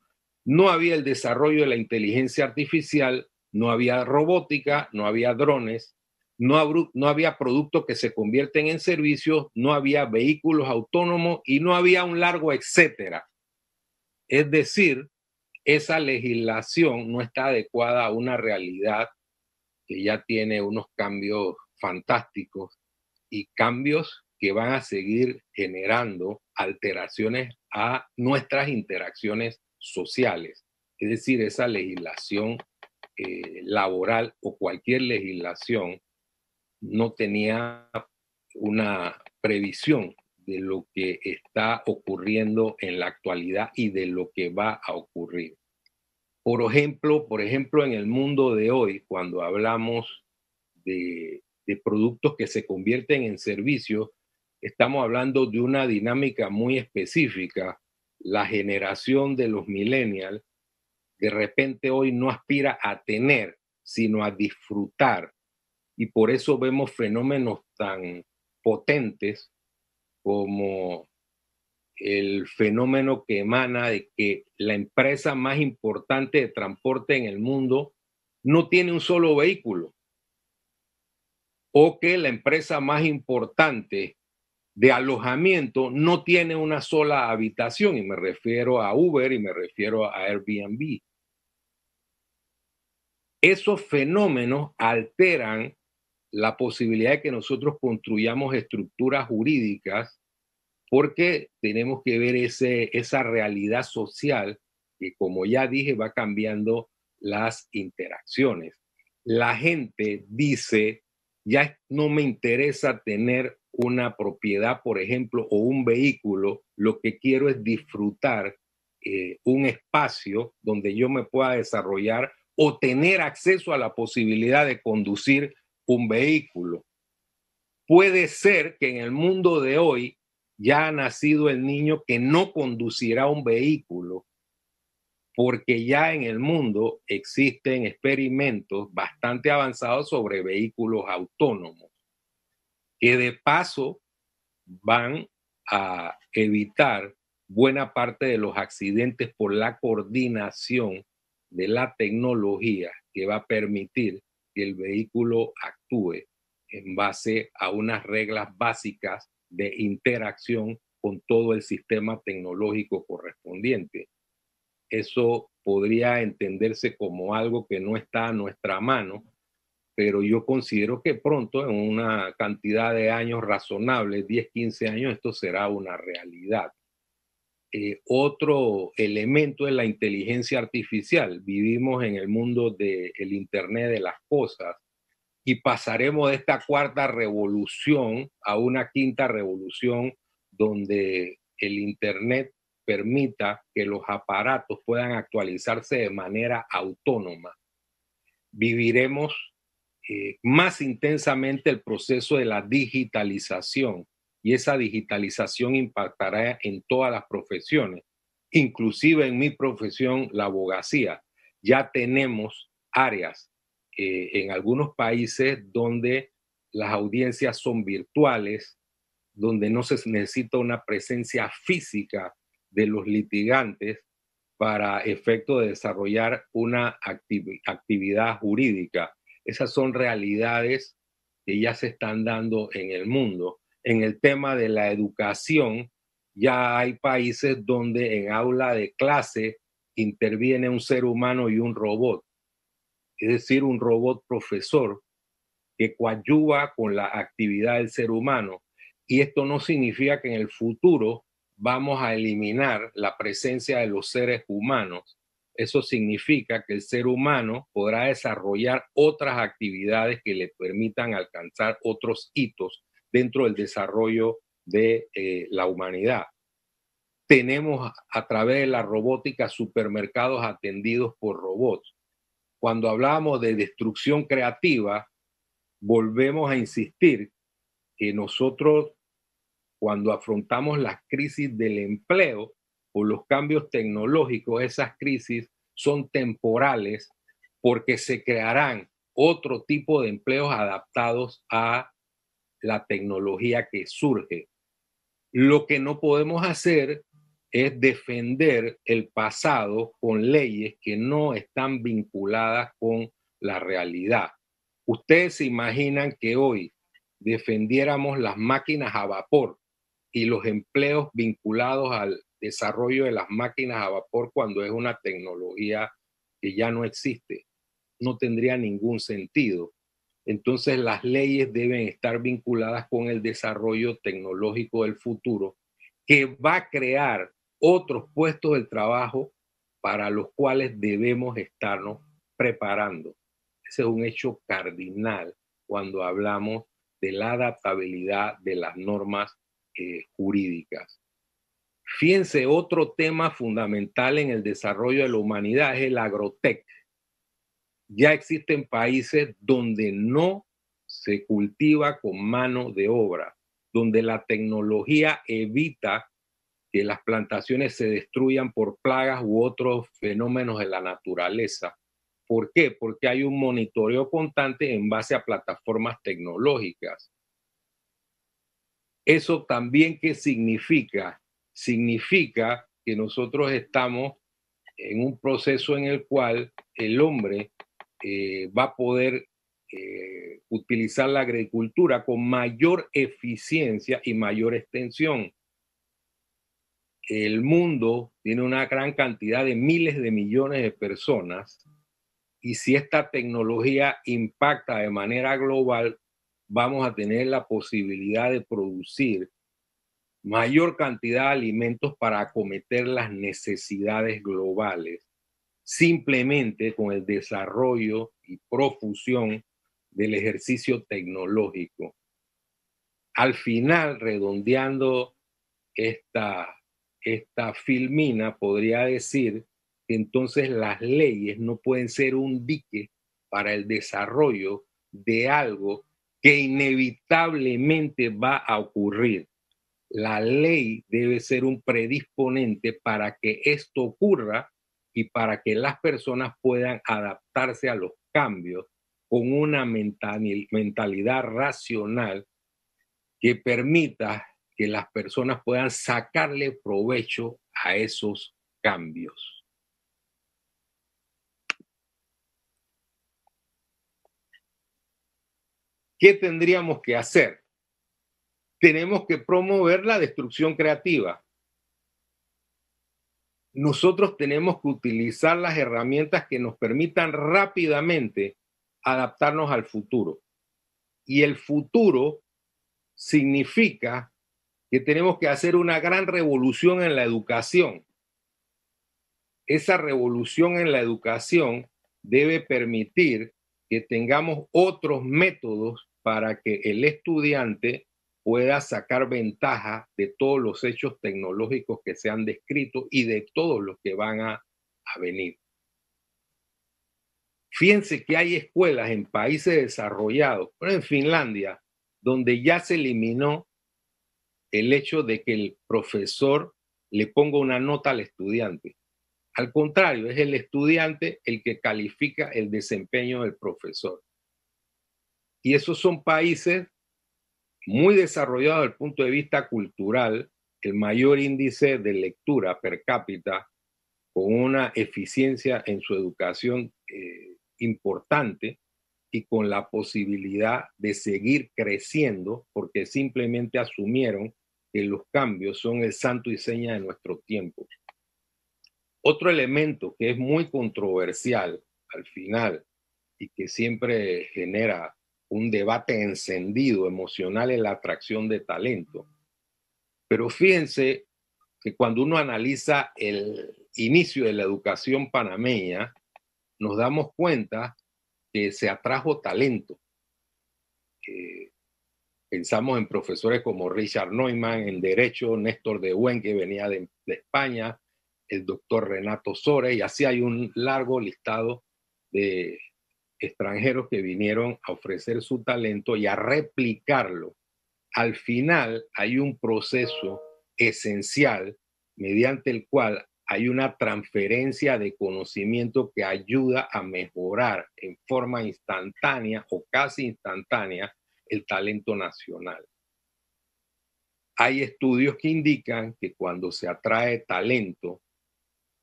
S3: no había el desarrollo de la inteligencia artificial, no había robótica, no había drones, no había productos que se convierten en servicios, no había vehículos autónomos y no había un largo etcétera. Es decir, esa legislación no está adecuada a una realidad que ya tiene unos cambios fantásticos y cambios que van a seguir generando alteraciones a nuestras interacciones sociales. Es decir, esa legislación laboral o cualquier legislación no tenía una previsión de lo que está ocurriendo en la actualidad y de lo que va a ocurrir. Por ejemplo, en el mundo de hoy, cuando hablamos de productos que se convierten en servicios, estamos hablando de una dinámica muy específica. La generación de los millennials de repente hoy no aspira a tener, sino a disfrutar. Y por eso vemos fenómenos tan potentes como el fenómeno que emana de que la empresa más importante de transporte en el mundo no tiene un solo vehículo, o que la empresa más importante de alojamiento no tiene una sola habitación, y me refiero a Uber y me refiero a Airbnb. Esos fenómenos alteran la posibilidad de que nosotros construyamos estructuras jurídicas, porque tenemos que ver esa realidad social que, como ya dije, va cambiando las interacciones. La gente dice, ya no me interesa tener una propiedad, por ejemplo, o un vehículo, lo que quiero es disfrutar un espacio donde yo me pueda desarrollar o tener acceso a la posibilidad de conducir un vehículo. Puede ser que en el mundo de hoy ya ha nacido el niño que no conducirá un vehículo, porque ya en el mundo existen experimentos bastante avanzados sobre vehículos autónomos, que de paso van a evitar buena parte de los accidentes por la coordinación de la tecnología que va a permitir que el vehículo actúe en base a unas reglas básicas de interacción con todo el sistema tecnológico correspondiente. Eso podría entenderse como algo que no está a nuestra mano, pero yo considero que pronto, en una cantidad de años razonables, 10, 15 años, esto será una realidad. Otro elemento es la inteligencia artificial. Vivimos en el mundo del Internet de las cosas y pasaremos de esta cuarta revolución a una quinta revolución, donde el Internet permita que los aparatos puedan actualizarse de manera autónoma. Viviremos más intensamente el proceso de la digitalización, y esa digitalización impactará en todas las profesiones, inclusive en mi profesión, la abogacía. Ya tenemos áreas en algunos países donde las audiencias son virtuales, donde no se necesita una presencia física de los litigantes para efecto de desarrollar una actividad jurídica. Esas son realidades que ya se están dando en el mundo. En el tema de la educación, ya hay países donde en aula de clase interviene un ser humano y un robot, es decir, un robot profesor que coadyuva con la actividad del ser humano. Y esto no significa que en el futuro vamos a eliminar la presencia de los seres humanos. Eso significa que el ser humano podrá desarrollar otras actividades que le permitan alcanzar otros hitos dentro del desarrollo de la humanidad. Tenemos a través de la robótica supermercados atendidos por robots. Cuando hablamos de destrucción creativa, volvemos a insistir que nosotros, cuando afrontamos las crisis del empleo o los cambios tecnológicos, esas crisis son temporales, porque se crearán otro tipo de empleos adaptados a la tecnología que surge. Lo que no podemos hacer es defender el pasado con leyes que no están vinculadas con la realidad. Ustedes se imaginan que hoy defendiéramos las máquinas a vapor y los empleos vinculados al desarrollo de las máquinas a vapor, cuando es una tecnología que ya no existe. No tendría ningún sentido. Entonces, las leyes deben estar vinculadas con el desarrollo tecnológico del futuro, que va a crear otros puestos de trabajo para los cuales debemos estarnos preparando. Ese es un hecho cardinal cuando hablamos de la adaptabilidad de las normas jurídicas. Fíjense, otro tema fundamental en el desarrollo de la humanidad es el agrotech. Ya existen países donde no se cultiva con mano de obra, donde la tecnología evita que las plantaciones se destruyan por plagas u otros fenómenos de la naturaleza. ¿Por qué? Porque hay un monitoreo constante en base a plataformas tecnológicas. ¿Eso también qué significa? Significa que nosotros estamos en un proceso en el cual el hombre va a poder utilizar la agricultura con mayor eficiencia y mayor extensión. El mundo tiene una gran cantidad de miles de millones de personas y si esta tecnología impacta de manera global, vamos a tener la posibilidad de producir mayor cantidad de alimentos para acometer las necesidades globales, simplemente con el desarrollo y profusión del ejercicio tecnológico. Al final, redondeando esta filmina, podría decir que entonces las leyes no pueden ser un dique para el desarrollo de algo que inevitablemente va a ocurrir. La ley debe ser un predisponente para que esto ocurra y para que las personas puedan adaptarse a los cambios con una mentalidad racional que permita que las personas puedan sacarle provecho a esos cambios. ¿Qué tendríamos que hacer? Tenemos que promover la destrucción creativa. Nosotros tenemos que utilizar las herramientas que nos permitan rápidamente adaptarnos al futuro. Y el futuro significa que tenemos que hacer una gran revolución en la educación. Esa revolución en la educación debe permitir que tengamos otros métodos para que el estudiante pueda sacar ventaja de todos los hechos tecnológicos que se han descrito y de todos los que van a venir. Fíjense que hay escuelas en países desarrollados, por ejemplo, en Finlandia, donde ya se eliminó el hecho de que el profesor le ponga una nota al estudiante. Al contrario, es el estudiante el que califica el desempeño del profesor. Y esos son países muy desarrollados desde el punto de vista cultural, el mayor índice de lectura per cápita, con una eficiencia en su educación importante y con la posibilidad de seguir creciendo porque simplemente asumieron que los cambios son el santo y seña de nuestro tiempo. Otro elemento que es muy controversial al final y que siempre genera un debate encendido emocional es la atracción de talento. Pero fíjense que cuando uno analiza el inicio de la educación panameña, nos damos cuenta que se atrajo talento. Pensamos en profesores como Richard Neumann en Derecho, Néstor de Buen, que venía de España, el doctor Renato Sores, y así hay un largo listado de extranjeros que vinieron a ofrecer su talento y a replicarlo. Al final hay un proceso esencial mediante el cual hay una transferencia de conocimiento que ayuda a mejorar en forma instantánea o casi instantánea el talento nacional. Hay estudios que indican que cuando se atrae talento,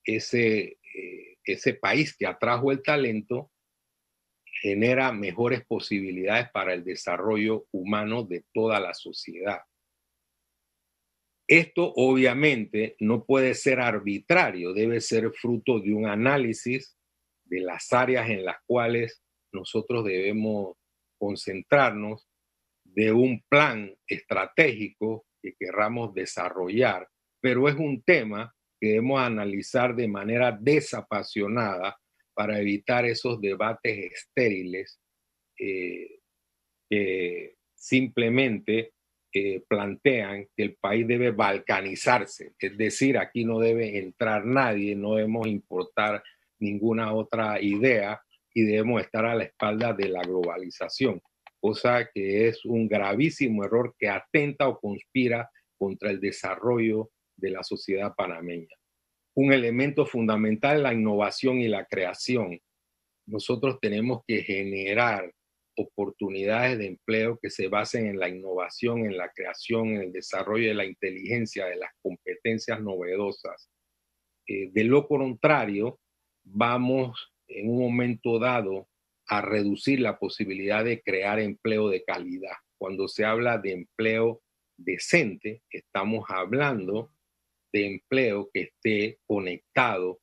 S3: ese país que atrajo el talento genera mejores posibilidades para el desarrollo humano de toda la sociedad. Esto obviamente no puede ser arbitrario, debe ser fruto de un análisis de las áreas en las cuales nosotros debemos concentrarnos, de un plan estratégico que querramos desarrollar, pero es un tema que debemos analizar de manera desapasionada para evitar esos debates estériles que simplemente plantean que el país debe balcanizarse, es decir, aquí no debe entrar nadie, no debemos importar ninguna otra idea y debemos estar a la espalda de la globalización, cosa que es un gravísimo error que atenta o conspira contra el desarrollo de la sociedad panameña. Un elemento fundamental es la innovación y la creación. Nosotros tenemos que generar oportunidades de empleo que se basen en la innovación, en la creación, en el desarrollo de la inteligencia, de las competencias novedosas. De lo contrario, vamos en un momento dado a reducir la posibilidad de crear empleo de calidad. Cuando se habla de empleo decente, estamos hablando de empleo que esté conectado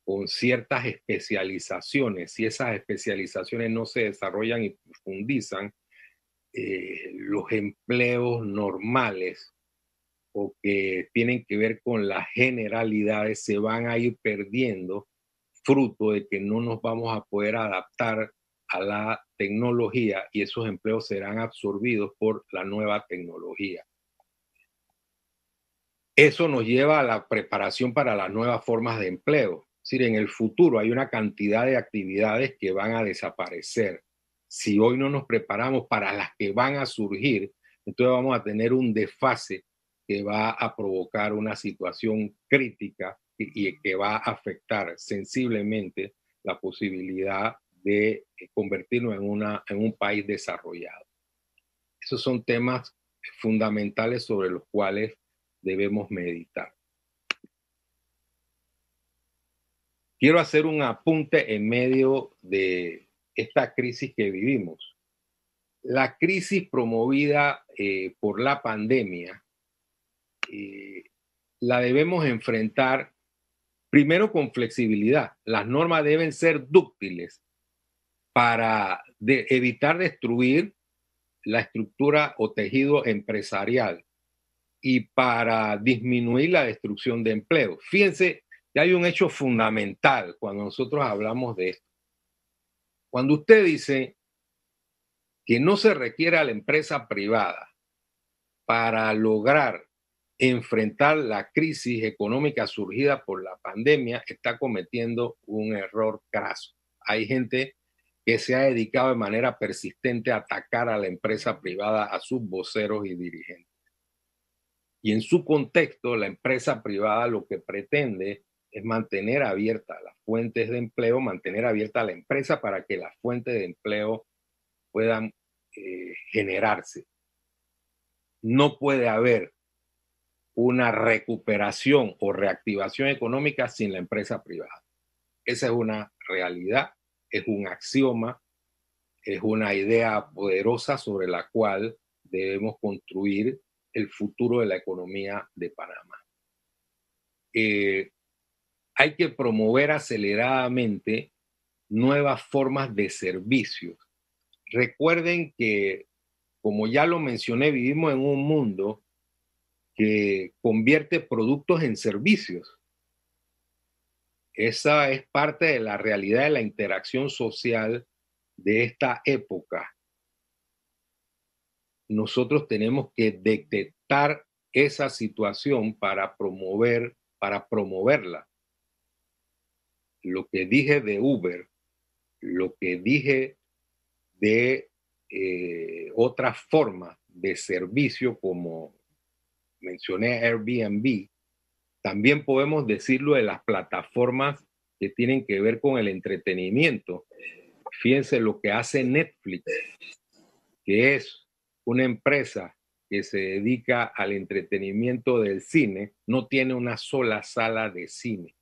S3: con ciertas especializaciones. Si esas especializaciones no se desarrollan y profundizan, los empleos normales o que tienen que ver con las generalidades se van a ir perdiendo, fruto de que no nos vamos a poder adaptar a la tecnología y esos empleos serán absorbidos por la nueva tecnología. Eso nos lleva a la preparación para las nuevas formas de empleo. Es decir, en el futuro hay una cantidad de actividades que van a desaparecer. Si hoy no nos preparamos para las que van a surgir, entonces vamos a tener un desfase que va a provocar una situación crítica y que va a afectar sensiblemente la posibilidad de convertirnos en un país desarrollado. Esos son temas fundamentales sobre los cuales debemos meditar. Quiero hacer un apunte en medio de esta crisis que vivimos. La crisis promovida por la pandemia la debemos enfrentar primero con flexibilidad. Las normas deben ser dúctiles para evitar destruir la estructura o tejido empresarial y para disminuir la destrucción de empleo. Fíjense que hay un hecho fundamental cuando nosotros hablamos de esto. Cuando usted dice que no se requiere a la empresa privada para lograr enfrentar la crisis económica surgida por la pandemia, está cometiendo un error craso. Hay gente que se ha dedicado de manera persistente a atacar a la empresa privada, a sus voceros y dirigentes. Y en su contexto, la empresa privada lo que pretende es mantener abiertas las fuentes de empleo, mantener abierta la empresa para que las fuentes de empleo puedan generarse. No puede haber una recuperación o reactivación económica sin la empresa privada. Esa es una realidad, es un axioma, es una idea poderosa sobre la cual debemos construir el futuro de la economía de Panamá. Hay que promover aceleradamente nuevas formas de servicios. Recuerden que, como ya lo mencioné, vivimos en un mundo que convierte productos en servicios. Esa es parte de la realidad de la interacción social de esta época. Nosotros tenemos que detectar esa situación para promoverla. Lo que dije de Uber, lo que dije de otras formas de servicio como mencioné Airbnb, también podemos decirlo de las plataformas que tienen que ver con el entretenimiento. Fíjense lo que hace Netflix, que es una empresa que se dedica al entretenimiento del cine, no tiene una sola sala de cine.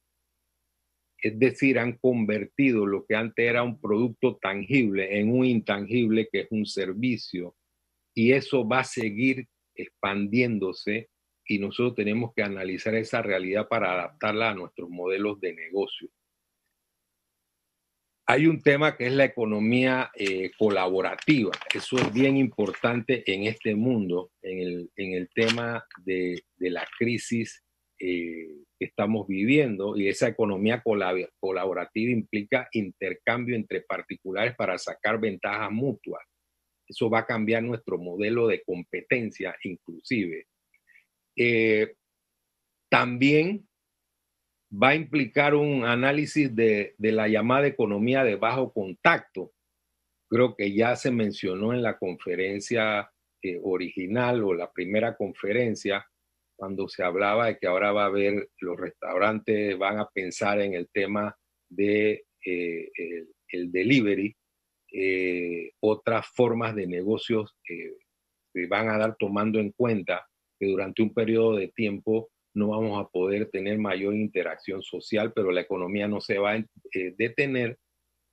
S3: Es decir, han convertido lo que antes era un producto tangible en un intangible que es un servicio. Y eso va a seguir expandiéndose y nosotros tenemos que analizar esa realidad para adaptarla a nuestros modelos de negocio. Hay un tema que es la economía colaborativa. Eso es bien importante en este mundo, en el tema de la crisis que estamos viviendo, y esa economía colaborativa implica intercambio entre particulares para sacar ventajas mutuas. Eso va a cambiar nuestro modelo de competencia inclusive. También va a implicar un análisis de la llamada economía de bajo contacto. Creo que ya se mencionó en la conferencia original o la primera conferencia, cuando se hablaba de que ahora va a haber, los restaurantes van a pensar en el tema de el delivery, otras formas de negocios se van a dar tomando en cuenta que durante un periodo de tiempo no vamos a poder tener mayor interacción social, pero la economía no se va a detener,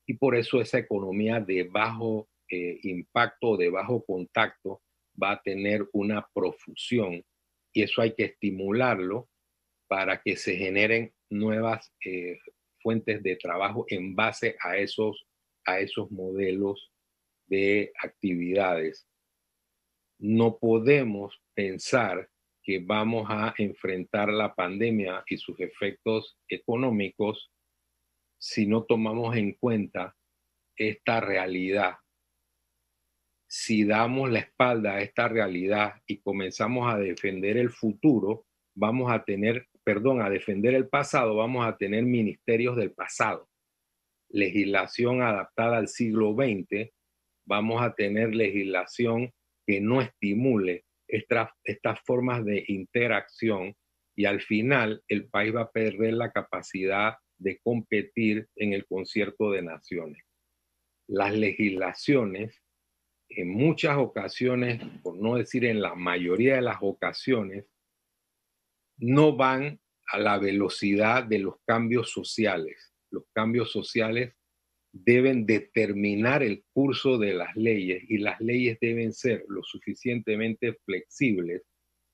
S3: y por eso esa economía de bajo impacto, de bajo contacto, va a tener una profusión, y eso hay que estimularlo para que se generen nuevas fuentes de trabajo en base a esos modelos de actividades. No podemos pensar que vamos a enfrentar la pandemia y sus efectos económicos si no tomamos en cuenta esta realidad. Si damos la espalda a esta realidad y comenzamos a defender el futuro, vamos a tener, a defender el pasado, vamos a tener ministerios del pasado, legislación adaptada al siglo XX, vamos a tener legislación que no estimule estas formas de interacción, y al final el país va a perder la capacidad de competir en el concierto de naciones. Las legislaciones, en muchas ocasiones, por no decir en la mayoría de las ocasiones, no van a la velocidad de los cambios sociales. Los cambios sociales deben determinar el curso de las leyes, y las leyes deben ser lo suficientemente flexibles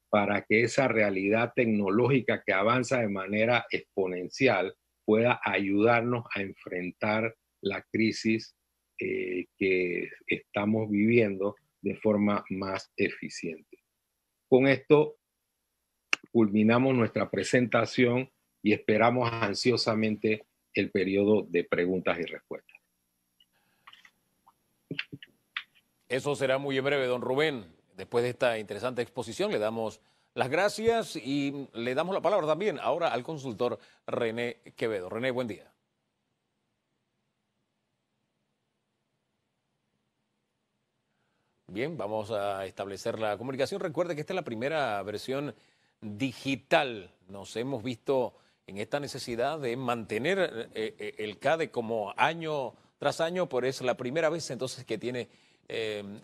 S3: para que esa realidad tecnológica que avanza de manera exponencial pueda ayudarnos a enfrentar la crisis que estamos viviendo de forma más eficiente. Con esto culminamos nuestra presentación y esperamos ansiosamente el periodo de preguntas y respuestas.
S1: Eso será muy en breve, don Rubén. Después de esta interesante exposición, le damos las gracias y le damos la palabra también ahora al consultor René Quevedo. René, buen día. Bien, vamos a establecer la comunicación. Recuerde que esta es la primera versión digital. Nos hemos visto en esta necesidad de mantener el CADE como año tras año, pero es la primera vez entonces que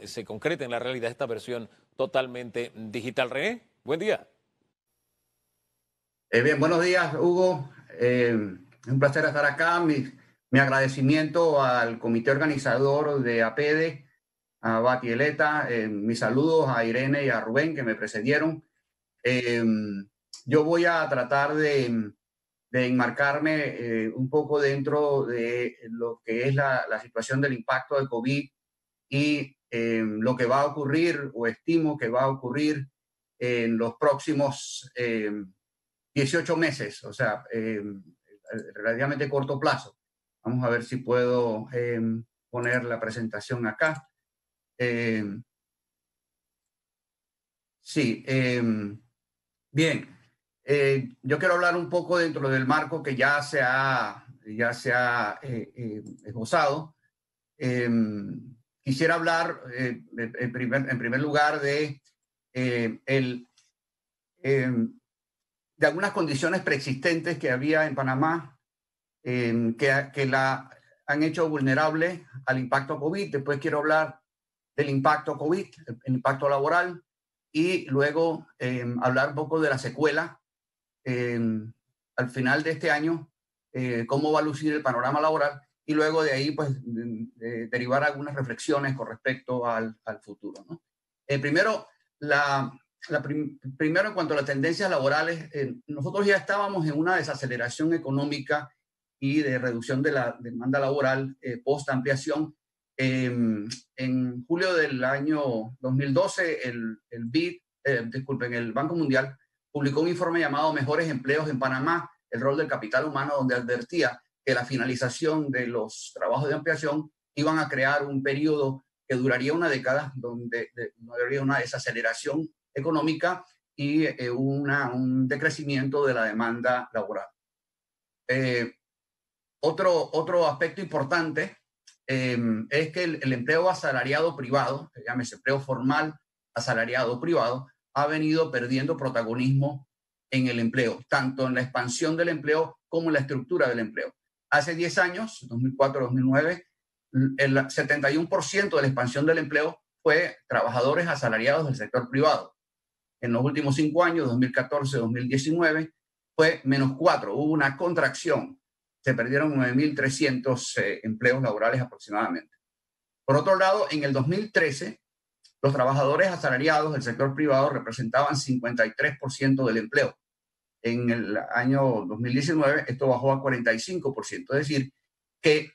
S1: se concreta en la realidad esta versión totalmente digital. René, buen día.
S4: Bien, buenos días, Hugo. Es un placer estar acá. Mi agradecimiento al comité organizador de APEDE, a Batieleta, mis saludos a Irene y a Rubén que me precedieron. Yo voy a tratar de enmarcarme un poco dentro de lo que es la situación del impacto del COVID y lo que va a ocurrir, o estimo que va a ocurrir en los próximos 18 meses, o sea, relativamente corto plazo. Vamos a ver si puedo poner la presentación acá. Sí, bien. Yo quiero hablar un poco dentro del marco que ya se ha esbozado. Quisiera hablar en primer lugar de algunas condiciones preexistentes que había en Panamá que la han hecho vulnerable al impacto COVID. Después quiero hablar del impacto COVID, el impacto laboral, y luego hablar un poco de la secuela al final de este año, cómo va a lucir el panorama laboral, y luego de ahí pues derivar algunas reflexiones con respecto al futuro, ¿no? Primero, primero, en cuanto a las tendencias laborales, nosotros ya estábamos en una desaceleración económica y de reducción de la demanda laboral post ampliación. En julio del año 2012, el Banco Mundial publicó un informe llamado Mejores Empleos en Panamá, el rol del capital humano, donde advertía que la finalización de los trabajos de ampliación iban a crear un periodo que duraría una década, donde habría una desaceleración económica y un decrecimiento de la demanda laboral. Otro aspecto importante es que el empleo asalariado privado, llámese empleo formal, asalariado privado, ha venido perdiendo protagonismo en el empleo, tanto en la expansión del empleo como en la estructura del empleo. Hace 10 años, 2004-2009, el 71% de la expansión del empleo fue trabajadores asalariados del sector privado. En los últimos 5 años, 2014-2019, fue -4%, hubo una contracción. Se perdieron 9.300 empleos laborales aproximadamente. Por otro lado, en el 2013, los trabajadores asalariados del sector privado representaban 53% del empleo. En el año 2019, esto bajó a 45%. Es decir, que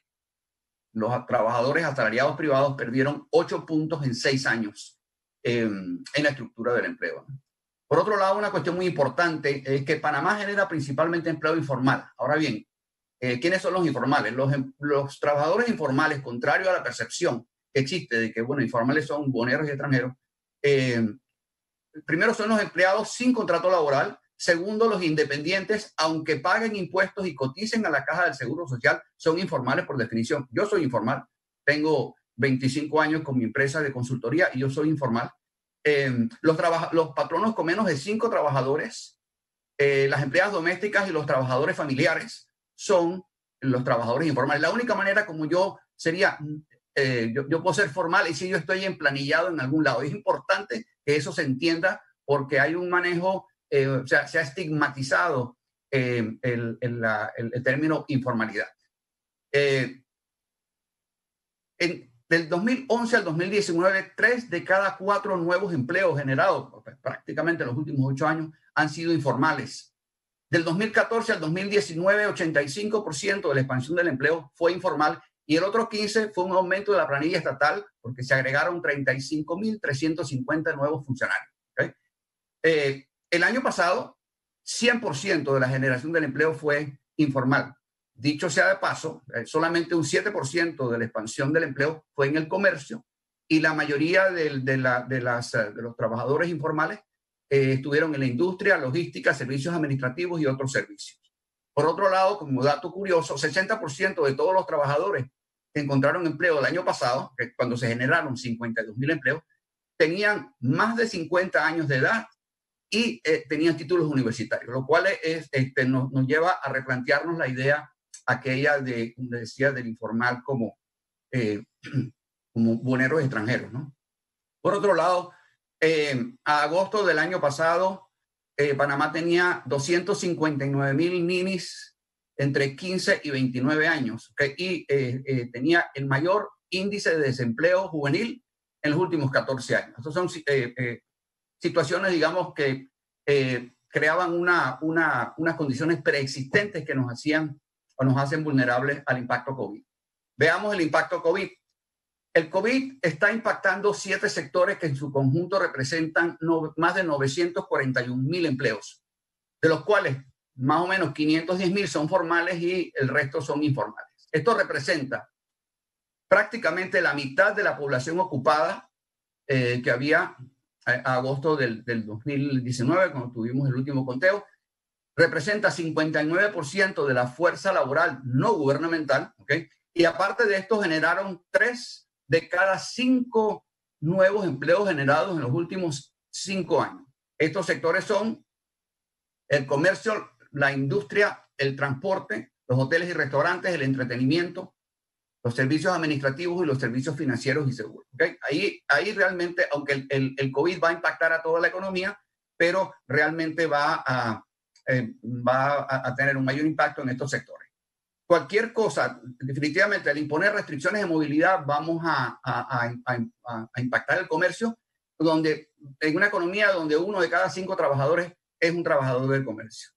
S4: los trabajadores asalariados privados perdieron 8 puntos en 6 años en la estructura del empleo. Por otro lado, una cuestión muy importante es que Panamá genera principalmente empleo informal. Ahora bien, ¿quiénes son los informales? Los trabajadores informales, contrario a la percepción que existe de que, bueno, informales son boneros y extranjeros, primero son los empleados sin contrato laboral. Segundo, los independientes, aunque paguen impuestos y coticen a la Caja del Seguro Social, son informales por definición. Yo soy informal. Tengo 25 años con mi empresa de consultoría y yo soy informal. Los patronos con menos de 5 trabajadores, las empleadas domésticas y los trabajadores familiares son los trabajadores informales. La única manera como yo sería, yo puedo ser formal y si yo estoy emplanillado en algún lado. Es importante que eso se entienda porque hay un manejo, o sea, se ha estigmatizado el término informalidad. Del 2011 al 2019, 3 de cada 4 nuevos empleos generados prácticamente en los últimos 8 años han sido informales. Del 2014 al 2019, 85% de la expansión del empleo fue informal y el otro 15% fue un aumento de la planilla estatal porque se agregaron 35.350 nuevos funcionarios. ¿Okay? El año pasado, 100% de la generación del empleo fue informal. Dicho sea de paso, solamente un 7% de la expansión del empleo fue en el comercio y la mayoría de los trabajadores informales estuvieron en la industria, logística, servicios administrativos y otros servicios. Por otro lado, como dato curioso, 60% de todos los trabajadores que encontraron empleo el año pasado, que cuando se generaron 52.000 empleos, tenían más de 50 años de edad y tenían títulos universitarios, lo cual nos lleva a replantearnos la idea aquella donde decía del informal como boneros extranjeros, ¿no? Por otro lado, a agosto del año pasado, Panamá tenía 259.000 ninis entre 15 y 29 años, ¿okay? Y tenía el mayor índice de desempleo juvenil en los últimos 14 años. Estas son situaciones, digamos, que creaban unas condiciones preexistentes que nos hacían o nos hacen vulnerables al impacto COVID. Veamos el impacto COVID. El COVID está impactando 7 sectores que en su conjunto representan más de 941.000 empleos, de los cuales más o menos 510.000 son formales y el resto son informales. Esto representa prácticamente la mitad de la población ocupada que había a agosto del 2019, cuando tuvimos el último conteo. Representa 59% de la fuerza laboral no gubernamental, ¿okay? Y aparte de esto generaron 3 de cada 5 nuevos empleos generados en los últimos 5 años. Estos sectores son el comercio, la industria, el transporte, los hoteles y restaurantes, el entretenimiento, los servicios administrativos y los servicios financieros y seguros. ¿Okay? Ahí realmente, aunque el COVID va a impactar a toda la economía, pero realmente va a tener un mayor impacto en estos sectores. Cualquier cosa, definitivamente, al imponer restricciones de movilidad, vamos a impactar el comercio, donde en una economía donde 1 de cada 5 trabajadores es un trabajador del comercio.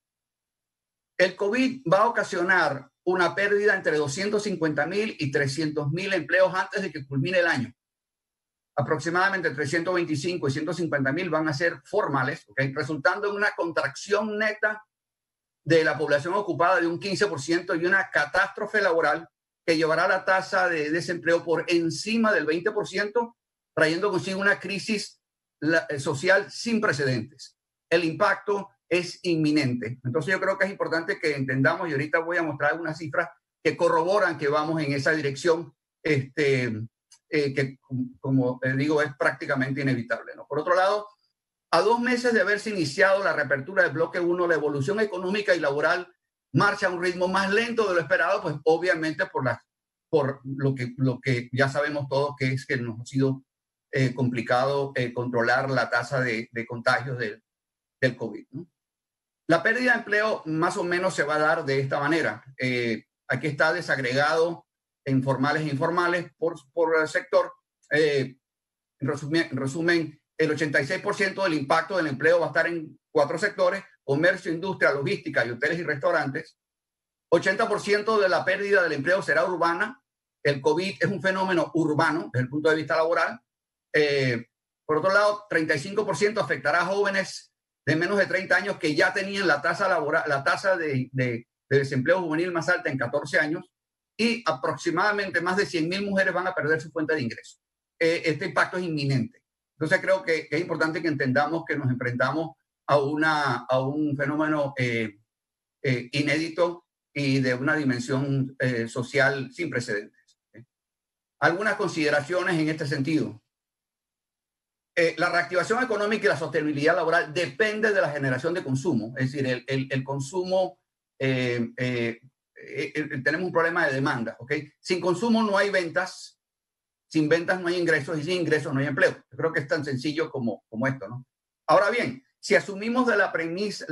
S4: El COVID va a ocasionar una pérdida entre 250.000 y 300.000 empleos antes de que culmine el año. Aproximadamente entre 125 y 150.000 van a ser formales, ¿okay? Resultando en una contracción neta de la población ocupada de un 15% y una catástrofe laboral que llevará la tasa de desempleo por encima del 20%, trayendo consigo una crisis social sin precedentes. El impacto es inminente. Entonces yo creo que es importante que entendamos, y ahorita voy a mostrar algunas cifras que corroboran que vamos en esa dirección, que como digo es prácticamente inevitable, ¿no? Por otro lado, a 2 meses de haberse iniciado la reapertura del bloque 1, la evolución económica y laboral marcha a un ritmo más lento de lo esperado, pues obviamente por lo que ya sabemos todos, que es que nos ha sido complicado controlar la tasa de contagios del COVID, ¿no? La pérdida de empleo más o menos se va a dar de esta manera. Aquí está desagregado en formales e informales por sector. En resumen, el 86% del impacto del empleo va a estar en 4 sectores: comercio, industria, logística y hoteles y restaurantes. 80% de la pérdida del empleo será urbana. El COVID es un fenómeno urbano desde el punto de vista laboral. Por otro lado, 35% afectará a jóvenes de menos de 30 años que ya tenían la tasa laboral, la tasa de desempleo juvenil más alta en 14 años, y aproximadamente más de 100.000 mujeres van a perder su fuente de ingreso. Este impacto es inminente. Entonces creo que es importante que entendamos que nos enfrentamos a un fenómeno inédito y de una dimensión social sin precedentes. Algunas consideraciones en este sentido. La reactivación económica y la sostenibilidad laboral depende de la generación de consumo. Es decir, el consumo, tenemos un problema de demanda, ¿ok? Sin consumo no hay ventas, sin ventas no hay ingresos y sin ingresos no hay empleo. Yo creo que es tan sencillo como esto, ¿no? Ahora bien, si asumimos de la premisa,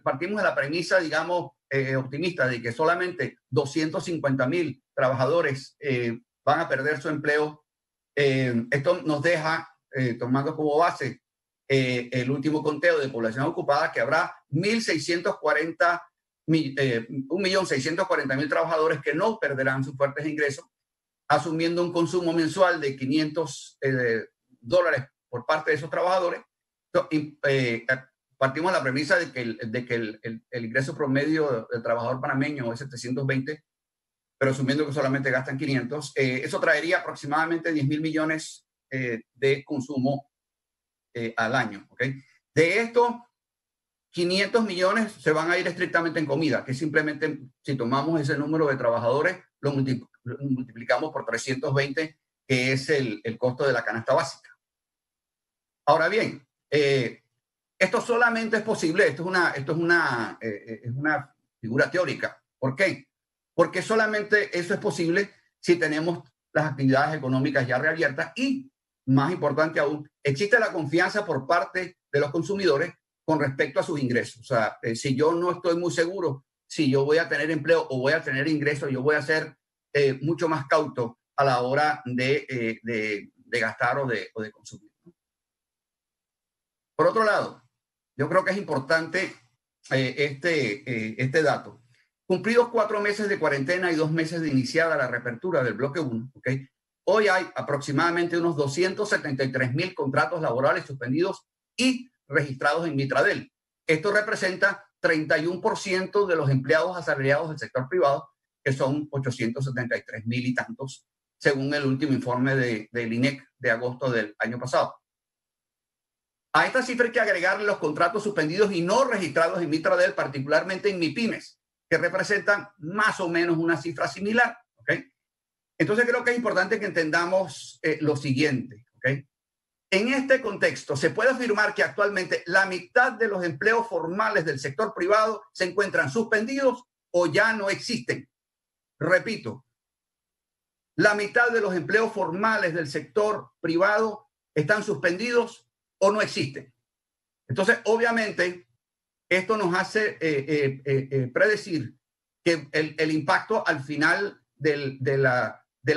S4: partimos de la premisa, digamos, optimista de que solamente 250.000 trabajadores van a perder su empleo, esto nos deja, tomando como base el último conteo de población ocupada, que habrá 1.640.000 trabajadores que no perderán sus fuertes ingresos, asumiendo un consumo mensual de $500 por parte de esos trabajadores. Partimos de la premisa de que el ingreso promedio del trabajador panameño es 720, pero asumiendo que solamente gastan 500, eso traería aproximadamente 10.000 millones de consumo al año, ¿okay? De esto, 500 millones se van a ir estrictamente en comida, que simplemente, si tomamos ese número de trabajadores, lo multiplicamos por 320, que es el costo de la canasta básica. Ahora bien, esto solamente es posible, esto es una figura teórica. ¿Por qué? Porque solamente eso es posible si tenemos las actividades económicas ya reabiertas y, más importante aún, existe la confianza por parte de los consumidores con respecto a sus ingresos. O sea, si yo no estoy muy seguro si yo voy a tener empleo o voy a tener ingresos, yo voy a ser mucho más cauto a la hora de gastar o de consumir. Por otro lado, yo creo que es importante este dato. Cumplidos 4 meses de cuarentena y 2 meses de iniciada la reapertura del bloque 1, ¿okay? Hoy hay aproximadamente unos 273.000 contratos laborales suspendidos y registrados en Mitradel. Esto representa 31% de los empleados asalariados del sector privado, que son 873.000 y tantos, según el último informe del INEC de agosto del año pasado. A esta cifra hay que agregarle los contratos suspendidos y no registrados en Mitradel, particularmente en MIPYMES, que representan más o menos una cifra similar, ¿ok? Entonces creo que es importante que entendamos lo siguiente, ¿ok? En este contexto, se puede afirmar que actualmente la mitad de los empleos formales del sector privado se encuentran suspendidos o ya no existen. Repito, la mitad de los empleos formales del sector privado están suspendidos o no existen. Entonces, obviamente, esto nos hace predecir que el impacto al final del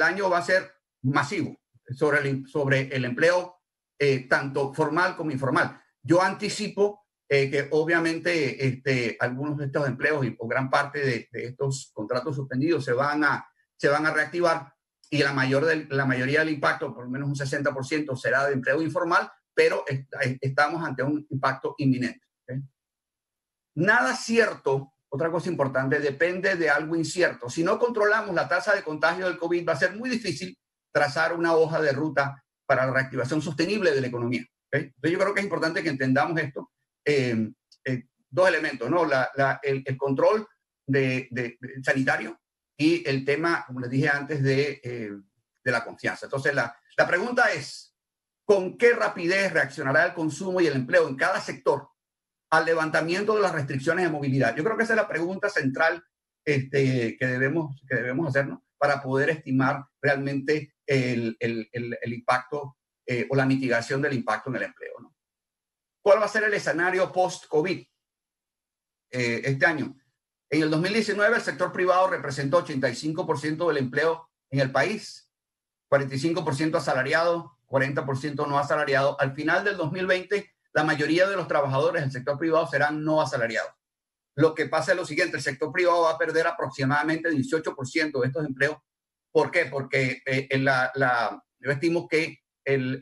S4: año va a ser masivo sobre el empleo tanto formal como informal. Yo anticipo que obviamente algunos de estos empleos o gran parte de estos contratos suspendidos se van a reactivar, y la mayoría del impacto, por lo menos un 60%, será de empleo informal, pero estamos ante un impacto inminente, ¿okay? Nada cierto otra cosa importante, depende de algo incierto. Si no controlamos la tasa de contagio del COVID, va a ser muy difícil trazar una hoja de ruta para la reactivación sostenible de la economía. ¿Okay? Entonces yo creo que es importante que entendamos esto. Dos elementos, ¿no? El control de sanitario y el tema, como les dije antes, de la confianza. Entonces la pregunta es, ¿con qué rapidez reaccionará el consumo y el empleo en cada sector al levantamiento de las restricciones de movilidad? Yo creo que esa es la pregunta central que debemos hacernos para poder estimar realmente el impacto o la mitigación del impacto en el empleo, ¿no? ¿Cuál va a ser el escenario post-COVID este año? En el 2019 el sector privado representó 85% del empleo en el país, 45% asalariado, 40% no asalariado. Al final del 2020, la mayoría de los trabajadores del sector privado serán no asalariados. Lo que pasa es lo siguiente, el sector privado va a perder aproximadamente 18% de estos empleos. ¿Por qué? Porque yo estimo que el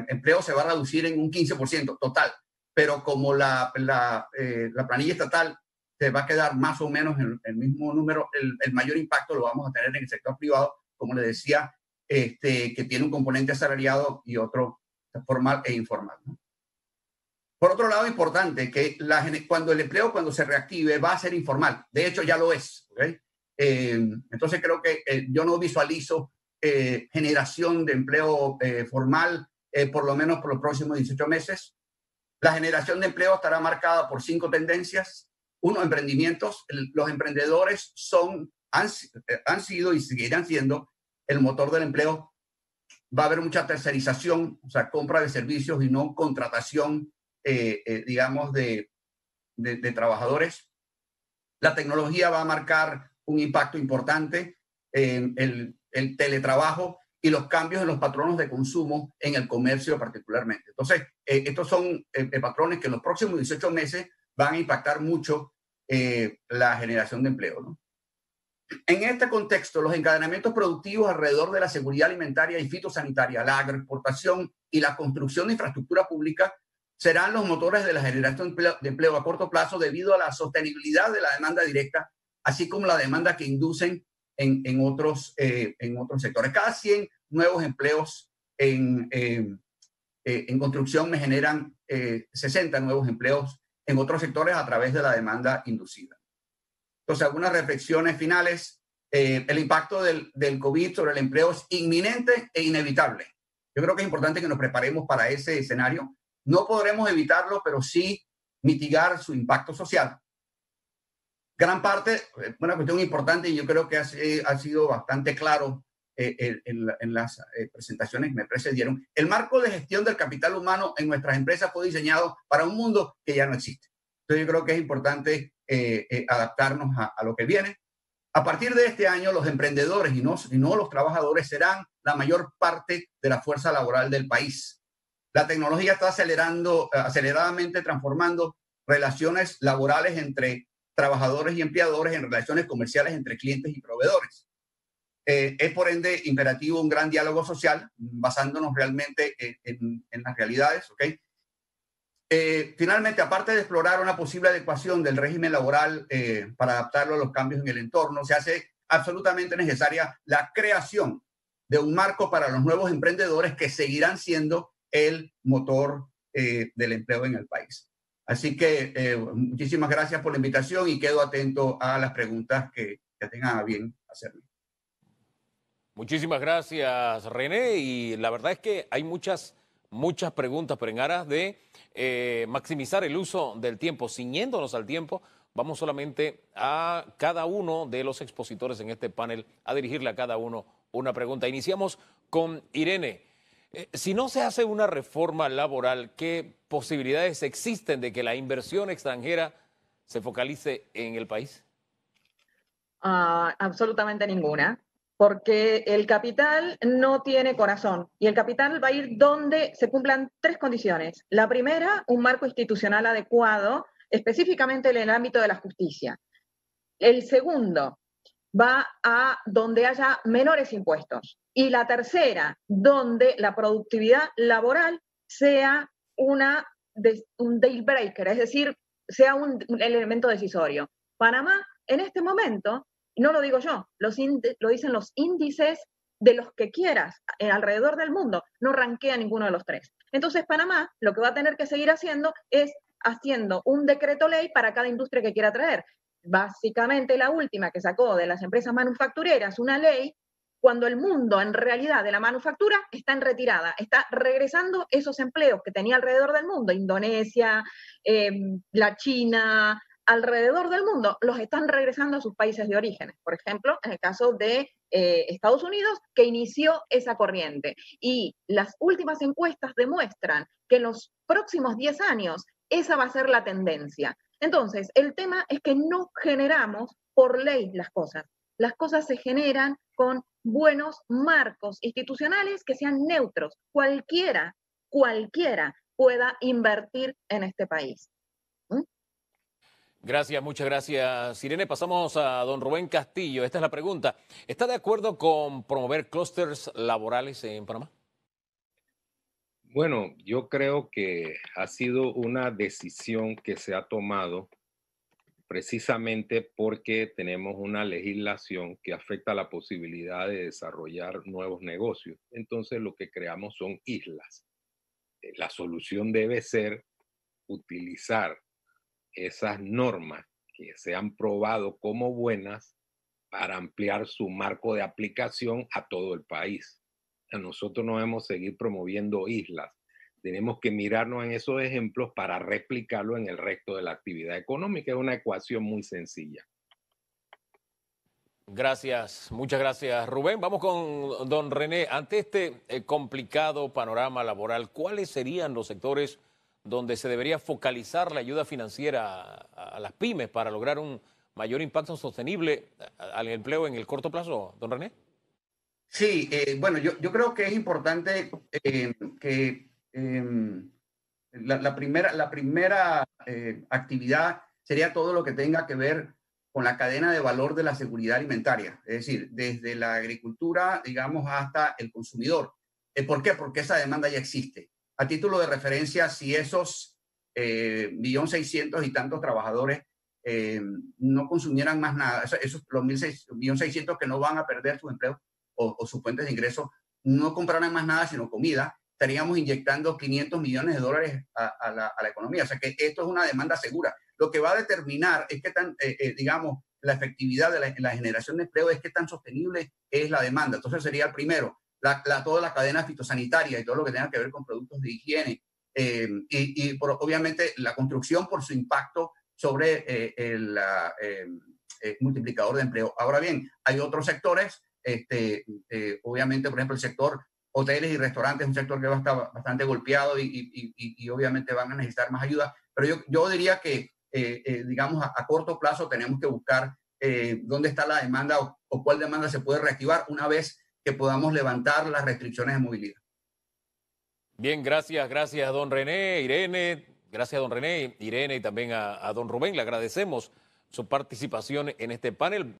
S4: empleo se va a reducir en un 15% total, pero como la planilla estatal se va a quedar más o menos en el mismo número, el mayor impacto lo vamos a tener en el sector privado, como le decía, que tiene un componente asalariado y otro formal e informal, ¿no? Por otro lado, importante que cuando el empleo, cuando se reactive, va a ser informal. De hecho, ya lo es. ¿Okay? Entonces, creo que yo no visualizo generación de empleo formal, por lo menos por los próximos 18 meses. La generación de empleo estará marcada por 5 tendencias. Uno, emprendimientos. Los emprendedores han sido y seguirán siendo el motor del empleo. Va a haber mucha tercerización, o sea, compra de servicios y no contratación, digamos, de trabajadores. La tecnología va a marcar un impacto importante en el teletrabajo y los cambios en los patrones de consumo en el comercio particularmente. Entonces, estos son patrones que en los próximos 18 meses van a impactar mucho la generación de empleo, ¿no? En este contexto, los encadenamientos productivos alrededor de la seguridad alimentaria y fitosanitaria, la agroexportación y la construcción de infraestructura pública serán los motores de la generación de empleo a corto plazo debido a la sostenibilidad de la demanda directa, así como la demanda que inducen en otros sectores. Cada 100 nuevos empleos en construcción me generan 60 nuevos empleos en otros sectores a través de la demanda inducida. Entonces, algunas reflexiones finales. El impacto del COVID sobre el empleo es inminente e inevitable. Yo creo que es importante que nos preparemos para ese escenario. No podremos evitarlo, pero sí mitigar su impacto social. Gran parte, una cuestión importante, y yo creo que ha sido bastante claro en las presentaciones que me precedieron, el marco de gestión del capital humano en nuestras empresas fue diseñado para un mundo que ya no existe. Entonces yo creo que es importante adaptarnos a lo que viene. A partir de este año, los emprendedores y no los trabajadores serán la mayor parte de la fuerza laboral del país. La tecnología está aceleradamente transformando relaciones laborales entre trabajadores y empleadores en relaciones comerciales entre clientes y proveedores. Es por ende imperativo un gran diálogo social basándonos realmente en las realidades, ¿ok? Finalmente, aparte de explorar una posible adecuación del régimen laboral para adaptarlo a los cambios en el entorno, se hace absolutamente necesaria la creación de un marco para los nuevos emprendedores que seguirán siendo el motor del empleo en el país. Así que muchísimas gracias por la invitación y quedo atento a las preguntas que tengan a bien hacerme.
S1: Muchísimas gracias, René. Y la verdad es que hay muchas preguntas, pero en aras de maximizar el uso del tiempo, ciñéndonos al tiempo, vamos solamente a cada uno de los expositores en este panel a dirigirle a cada uno una pregunta. Iniciamos con Irene. Si no se hace una reforma laboral, ¿qué posibilidades existen de que la inversión extranjera se focalice en el país?
S2: Absolutamente ninguna, porque el capital no tiene corazón y el capital va a ir donde se cumplan 3 condiciones. La primera, un marco institucional adecuado, específicamente en el ámbito de la justicia. El segundo, va a donde haya menores impuestos. Y la tercera, donde la productividad laboral sea un deal breaker, es decir, sea un elemento decisorio. Panamá, en este momento, no lo digo yo, lo dicen los índices de los que quieras alrededor del mundo, no rankea ninguno de los tres. Entonces, Panamá lo que va a tener que seguir haciendo es haciendo un decreto ley para cada industria que quiera traer. Básicamente, la última que sacó de las empresas manufactureras, una ley cuando el mundo en realidad de la manufactura está en retirada, está regresando esos empleos que tenía alrededor del mundo, Indonesia, la China, alrededor del mundo, los están regresando a sus países de origen. Por ejemplo, en el caso de Estados Unidos, que inició esa corriente. Y las últimas encuestas demuestran que en los próximos 10 años esa va a ser la tendencia. Entonces, el tema es que no generamos por ley las cosas. Las cosas se generan con buenos marcos institucionales que sean neutros. Cualquiera pueda invertir en este país.
S1: Gracias, muchas gracias, Irene. Pasamos a don Rubén Castillo. Esta es la pregunta. ¿Está de acuerdo con promover clústeres laborales en Panamá?
S3: Bueno, yo creo que ha sido una decisión que se ha tomado precisamente porque tenemos una legislación que afecta la posibilidad de desarrollar nuevos negocios. Entonces lo que creamos son islas. La solución debe ser utilizar esas normas que se han probado como buenas para ampliar su marco de aplicación a todo el país. Nosotros no debemos seguir promoviendo islas. Tenemos que mirarnos en esos ejemplos para replicarlo en el resto de la actividad económica. Es una ecuación muy sencilla.
S1: Gracias, muchas gracias, Rubén. Vamos con don René. Ante este complicado panorama laboral, ¿cuáles serían los sectores donde se debería focalizar la ayuda financiera a las pymes para lograr un mayor impacto sostenible al empleo en el corto plazo, don René?
S4: Sí, bueno, yo creo que es importante que la primera actividad sería todo lo que tenga que ver con la cadena de valor de la seguridad alimentaria, es decir, desde la agricultura, digamos, hasta el consumidor. ¿Por qué? Porque esa demanda ya existe. A título de referencia, si esos 1.600.000 y tantos trabajadores no consumieran más nada, esos los 1.600.000 que no van a perder sus empleos o sus fuentes de ingresos, no compraran más nada sino comida, estaríamos inyectando $500 millones a la economía. O sea que esto es una demanda segura. Lo que va a determinar es qué tan, digamos, la efectividad de la generación de empleo es qué tan sostenible es la demanda. Entonces sería el primero, toda la cadena fitosanitaria y todo lo que tenga que ver con productos de higiene. Obviamente la construcción por su impacto sobre el multiplicador de empleo. Ahora bien, hay otros sectores, obviamente, por ejemplo, el sector hoteles y restaurantes es un sector que va a estar bastante golpeado y obviamente van a necesitar más ayuda. Pero yo diría que, digamos, a corto plazo tenemos que buscar dónde está la demanda o cuál demanda se puede reactivar una vez que podamos levantar las restricciones de movilidad.
S1: Bien, gracias, don René, Irene. Gracias, don René, Irene y también a don Rubén. Le agradecemos su participación en este panel.